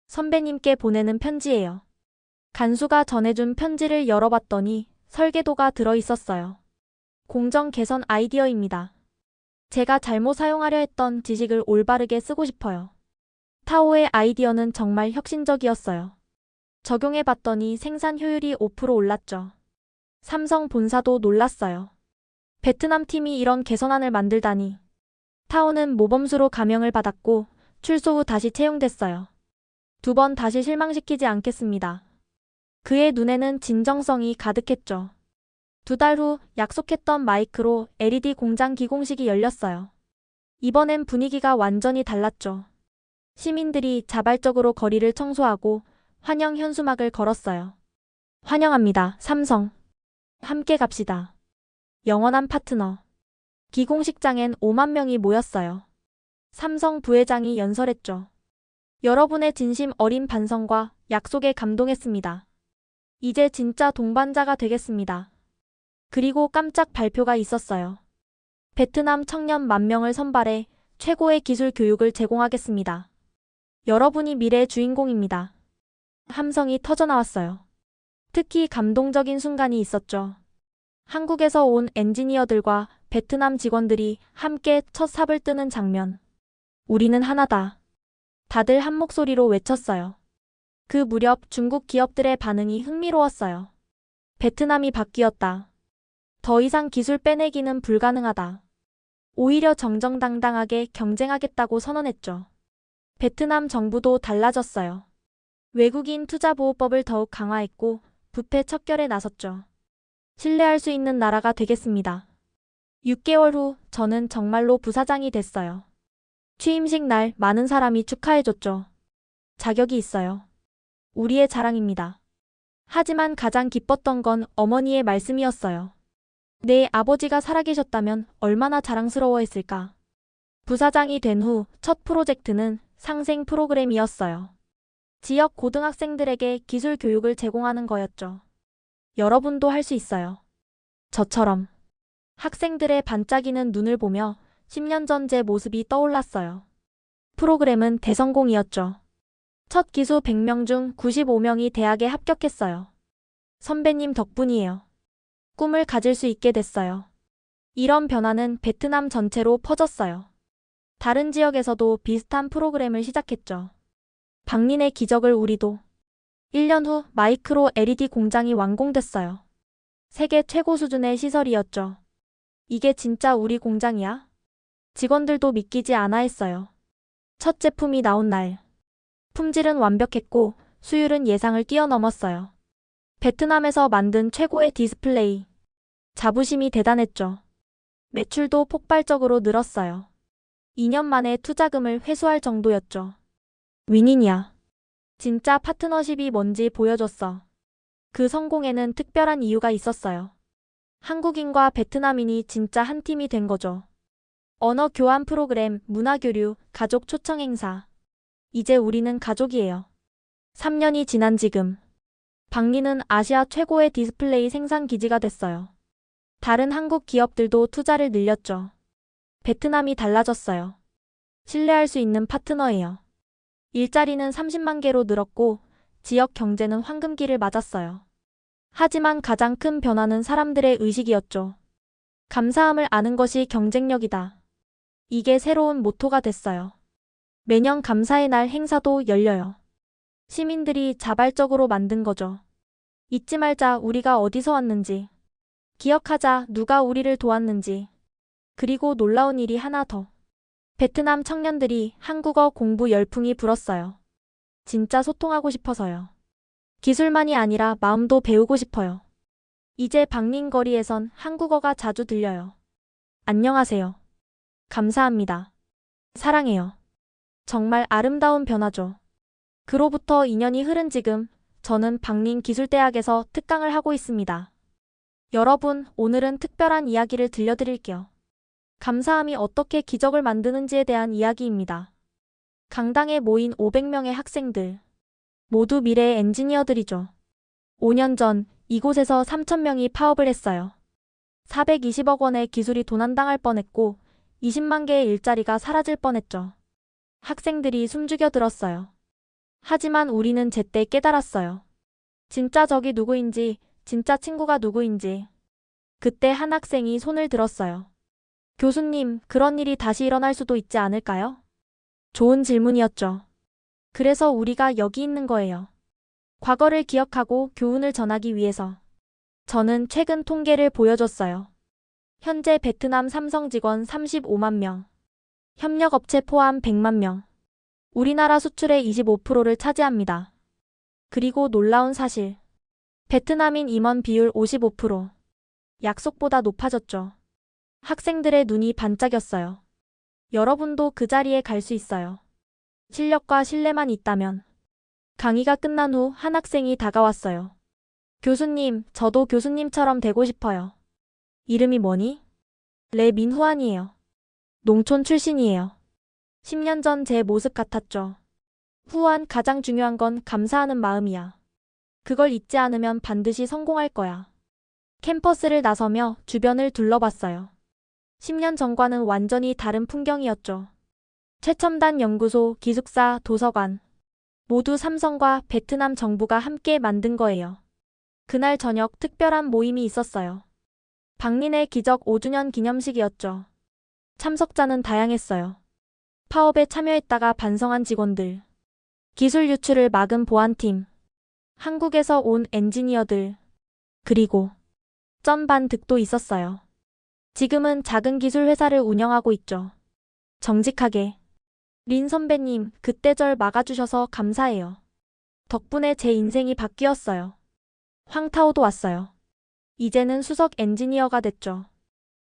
선배님께 보내는 편지예요. 간수가 전해준 편지를 열어봤더니 설계도가 들어있었어요. 공정 개선 아이디어입니다. 제가 잘못 사용하려 했던 지식을 올바르게 쓰고 싶어요. 타오의 아이디어는 정말 혁신적이었어요. 적용해봤더니 생산 효율이 5% 올랐죠. 삼성 본사도 놀랐어요. 베트남 팀이 이런 개선안을 만들다니. 타오는 모범수로 감명을 받았고 출소 후 다시 채용됐어요. 2번 다시 실망시키지 않겠습니다. 그의 눈에는 진정성이 가득했죠. 2달 후 약속했던 마이크로 LED 공장 기공식이 열렸어요. 이번엔 분위기가 완전히 달랐죠. 시민들이 자발적으로 거리를 청소하고 환영 현수막을 걸었어요. 환영합니다, 삼성. 함께 갑시다. 영원한 파트너. 기공식장엔 5만 명이 모였어요. 삼성 부회장이 연설했죠. 여러분의 진심 어린 반성과 약속에 감동했습니다. 이제 진짜 동반자가 되겠습니다. 그리고 깜짝 발표가 있었어요. 베트남 청년 10,000명을 선발해 최고의 기술 교육을 제공하겠습니다. 여러분이 미래의 주인공입니다. 함성이 터져나왔어요. 특히 감동적인 순간이 있었죠. 한국에서 온 엔지니어들과 베트남 직원들이 함께 첫 삽을 뜨는 장면. 우리는 하나다. 다들 한 목소리로 외쳤어요. 그 무렵 중국 기업들의 반응이 흥미로웠어요. 베트남이 바뀌었다. 더 이상 기술 빼내기는 불가능하다. 오히려 정정당당하게 경쟁하겠다고 선언했죠. 베트남 정부도 달라졌어요. 외국인 투자보호법을 더욱 강화했고 부패 척결에 나섰죠. 신뢰할 수 있는 나라가 되겠습니다. 6개월 후 저는 정말로 부사장이 됐어요. 취임식 날 많은 사람이 축하해줬죠. 자격이 있어요. 우리의 자랑입니다. 하지만 가장 기뻤던 건 어머니의 말씀이었어요. 내 아버지가 살아계셨다면 얼마나 자랑스러워했을까. 부사장이 된 후 첫 프로젝트는 상생 프로그램이었어요. 지역 고등학생들에게 기술 교육을 제공하는 거였죠. 여러분도 할 수 있어요. 저처럼. 학생들의 반짝이는 눈을 보며 10년 전 제 모습이 떠올랐어요. 프로그램은 대성공이었죠. 첫 기수 100명 중 95명이 대학에 합격했어요. 선배님 덕분이에요. 꿈을 가질 수 있게 됐어요. 이런 변화는 베트남 전체로 퍼졌어요. 다른 지역에서도 비슷한 프로그램을 시작했죠. 박린의 기적을 우리도. 1년 후 마이크로 LED 공장이 완공됐어요. 세계 최고 수준의 시설이었죠. 이게 진짜 우리 공장이야? 직원들도 믿기지 않아 했어요. 첫 제품이 나온 날. 품질은 완벽했고 수율은 예상을 뛰어넘었어요. 베트남에서 만든 최고의 디스플레이. 자부심이 대단했죠. 매출도 폭발적으로 늘었어요. 2년 만에 투자금을 회수할 정도였죠. 윈윈이야. 진짜 파트너십이 뭔지 보여줬어. 그 성공에는 특별한 이유가 있었어요. 한국인과 베트남인이 진짜 한 팀이 된 거죠. 언어 교환 프로그램, 문화교류, 가족 초청 행사. 이제 우리는 가족이에요. 3년이 지난 지금. 박린은 아시아 최고의 디스플레이 생산 기지가 됐어요. 다른 한국 기업들도 투자를 늘렸죠. 베트남이 달라졌어요. 신뢰할 수 있는 파트너예요. 일자리는 30만 개로 늘었고 지역 경제는 황금기를 맞았어요. 하지만 가장 큰 변화는 사람들의 의식이었죠. 감사함을 아는 것이 경쟁력이다. 이게 새로운 모토가 됐어요. 매년 감사의 날 행사도 열려요. 시민들이 자발적으로 만든 거죠. 잊지 말자 우리가 어디서 왔는지. 기억하자 누가 우리를 도왔는지. 그리고 놀라운 일이 하나 더. 베트남 청년들이 한국어 공부 열풍이 불었어요. 진짜 소통하고 싶어서요. 기술만이 아니라 마음도 배우고 싶어요. 이제 방린 거리에선 한국어가 자주 들려요. 안녕하세요. 감사합니다. 사랑해요. 정말 아름다운 변화죠. 그로부터 2년이 흐른 지금 저는 방린 기술대학에서 특강을 하고 있습니다. 여러분, 오늘은 특별한 이야기를 들려드릴게요. 감사함이 어떻게 기적을 만드는지에 대한 이야기입니다. 강당에 모인 500명의 학생들. 모두 미래의 엔지니어들이죠. 5년 전 이곳에서 3,000명이 파업을 했어요. 420억 원의 기술이 도난당할 뻔했고 20만 개의 일자리가 사라질 뻔했죠. 학생들이 숨죽여 들었어요. 하지만 우리는 제때 깨달았어요. 진짜 적이 누구인지, 진짜 친구가 누구인지. 그때 한 학생이 손을 들었어요. 교수님, 그런 일이 다시 일어날 수도 있지 않을까요? 좋은 질문이었죠. 그래서 우리가 여기 있는 거예요. 과거를 기억하고 교훈을 전하기 위해서. 저는 최근 통계를 보여줬어요. 현재 베트남 삼성 직원 35만 명. 협력업체 포함 100만 명. 우리나라 수출의 25%를 차지합니다. 그리고 놀라운 사실. 베트남인 임원 비율 55%. 약속보다 높아졌죠. 학생들의 눈이 반짝였어요. 여러분도 그 자리에 갈 수 있어요. 실력과 신뢰만 있다면. 강의가 끝난 후 한 학생이 다가왔어요. 교수님, 저도 교수님처럼 되고 싶어요. 이름이 뭐니? 레 민후안이에요. 농촌 출신이에요. 10년 전 제 모습 같았죠. 후안, 가장 중요한 건 감사하는 마음이야. 그걸 잊지 않으면 반드시 성공할 거야. 캠퍼스를 나서며 주변을 둘러봤어요. 10년 전과는 완전히 다른 풍경이었죠. 최첨단 연구소, 기숙사, 도서관. 모두 삼성과 베트남 정부가 함께 만든 거예요. 그날 저녁 특별한 모임이 있었어요. 방린의 기적 5주년 기념식이었죠. 참석자는 다양했어요. 파업에 참여했다가 반성한 직원들. 기술 유출을 막은 보안팀. 한국에서 온 엔지니어들. 그리고 쩐반 득도 있었어요. 지금은 작은 기술 회사를 운영하고 있죠. 정직하게. 린 선배님, 그때 절 막아주셔서 감사해요. 덕분에 제 인생이 바뀌었어요. 황타오도 왔어요. 이제는 수석 엔지니어가 됐죠.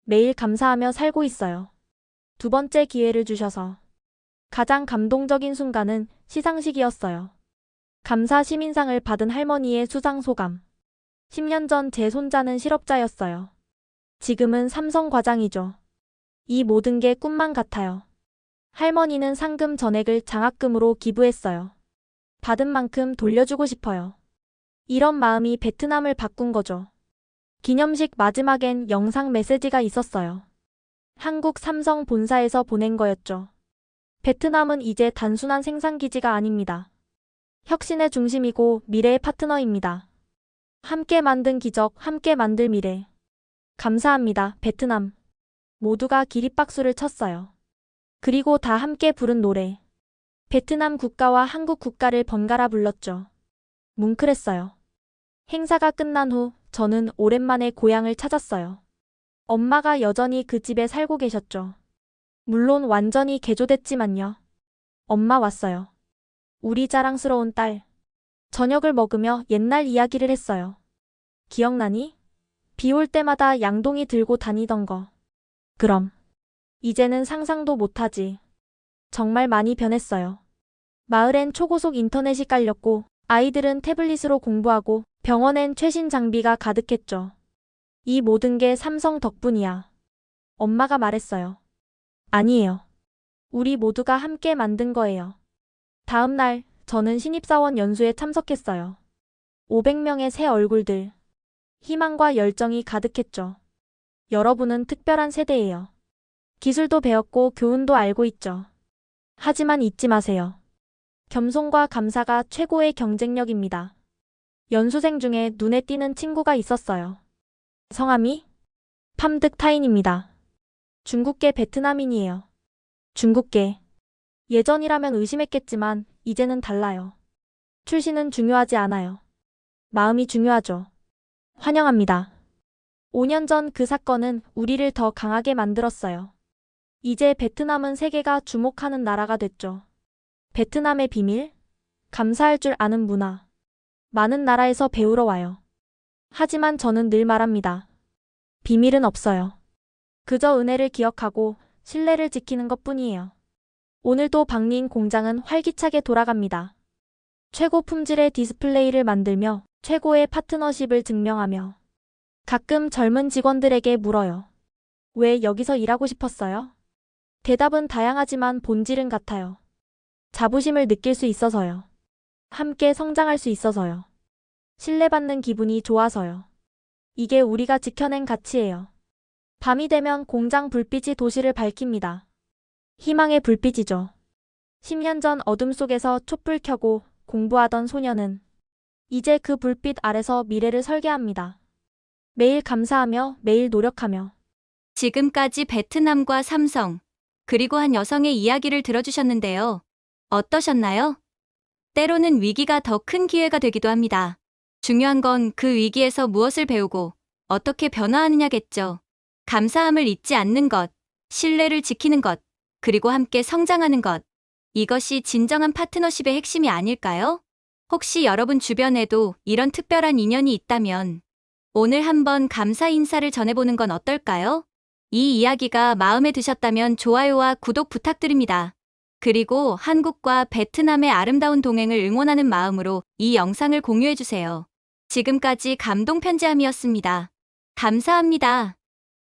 매일 감사하며 살고 있어요. 두 번째 기회를 주셔서. 가장 감동적인 순간은 시상식이었어요. 감사 시민상을 받은 할머니의 수상 소감. 10년 전 제 손자는 실업자였어요. 지금은 삼성 과장이죠. 이 모든 게 꿈만 같아요. 할머니는 상금 전액을 장학금으로 기부했어요. 받은 만큼 돌려주고 싶어요. 이런 마음이 베트남을 바꾼 거죠. 기념식 마지막엔 영상 메시지가 있었어요. 한국 삼성 본사에서 보낸 거였죠. 베트남은 이제 단순한 생산기지가 아닙니다. 혁신의 중심이고 미래의 파트너입니다. 함께 만든 기적, 함께 만들 미래. 감사합니다, 베트남. 모두가 기립박수를 쳤어요. 그리고 다 함께 부른 노래. 베트남 국가와 한국 국가를 번갈아 불렀죠. 뭉클했어요. 행사가 끝난 후 저는 오랜만에 고향을 찾았어요. 엄마가 여전히 그 집에 살고 계셨죠. 물론 완전히 개조됐지만요. 엄마 왔어요. 우리 자랑스러운 딸. 저녁을 먹으며 옛날 이야기를 했어요. 기억나니? 비 올 때마다 양동이 들고 다니던 거. 그럼. 이제는 상상도 못하지. 정말 많이 변했어요. 마을엔 초고속 인터넷이 깔렸고 아이들은 태블릿으로 공부하고 병원엔 최신 장비가 가득했죠. 이 모든 게 삼성 덕분이야. 엄마가 말했어요. 아니에요. 우리 모두가 함께 만든 거예요. 다음 날 저는 신입사원 연수에 참석했어요. 500명의 새 얼굴들. 희망과 열정이 가득했죠. 여러분은 특별한 세대예요. 기술도 배웠고 교훈도 알고 있죠. 하지만 잊지 마세요. 겸손과 감사가 최고의 경쟁력입니다. 연수생 중에 눈에 띄는 친구가 있었어요. 성함이? 팜득 타인입니다. 중국계 베트남인이에요. 중국계. 예전이라면 의심했겠지만 이제는 달라요. 출신은 중요하지 않아요. 마음이 중요하죠. 환영합니다. 5년 전 그 사건은 우리를 더 강하게 만들었어요. 이제 베트남은 세계가 주목하는 나라가 됐죠. 베트남의 비밀? 감사할 줄 아는 문화. 많은 나라에서 배우러 와요. 하지만 저는 늘 말합니다. 비밀은 없어요. 그저 은혜를 기억하고 신뢰를 지키는 것뿐이에요. 오늘도 박린 공장은 활기차게 돌아갑니다. 최고 품질의 디스플레이를 만들며 최고의 파트너십을 증명하며 가끔 젊은 직원들에게 물어요. 왜 여기서 일하고 싶었어요? 대답은 다양하지만 본질은 같아요. 자부심을 느낄 수 있어서요. 함께 성장할 수 있어서요. 신뢰받는 기분이 좋아서요. 이게 우리가 지켜낸 가치예요. 밤이 되면 공장 불빛이 도시를 밝힙니다. 희망의 불빛이죠. 10년 전 어둠 속에서 촛불 켜고 공부하던 소녀는 이제 그 불빛 아래서 미래를 설계합니다. 매일 감사하며 매일 노력하며. 지금까지 베트남과 삼성, 그리고 한 여성의 이야기를 들어주셨는데요. 어떠셨나요? 때로는 위기가 더 큰 기회가 되기도 합니다. 중요한 건 그 위기에서 무엇을 배우고 어떻게 변화하느냐겠죠. 감사함을 잊지 않는 것, 신뢰를 지키는 것, 그리고 함께 성장하는 것. 이것이 진정한 파트너십의 핵심이 아닐까요? 혹시 여러분 주변에도 이런 특별한 인연이 있다면 오늘 한번 감사 인사를 전해보는 건 어떨까요? 이 이야기가 마음에 드셨다면 좋아요와 구독 부탁드립니다. 그리고 한국과 베트남의 아름다운 동행을 응원하는 마음으로 이 영상을 공유해주세요. 지금까지 감동 편지함이었습니다. 감사합니다.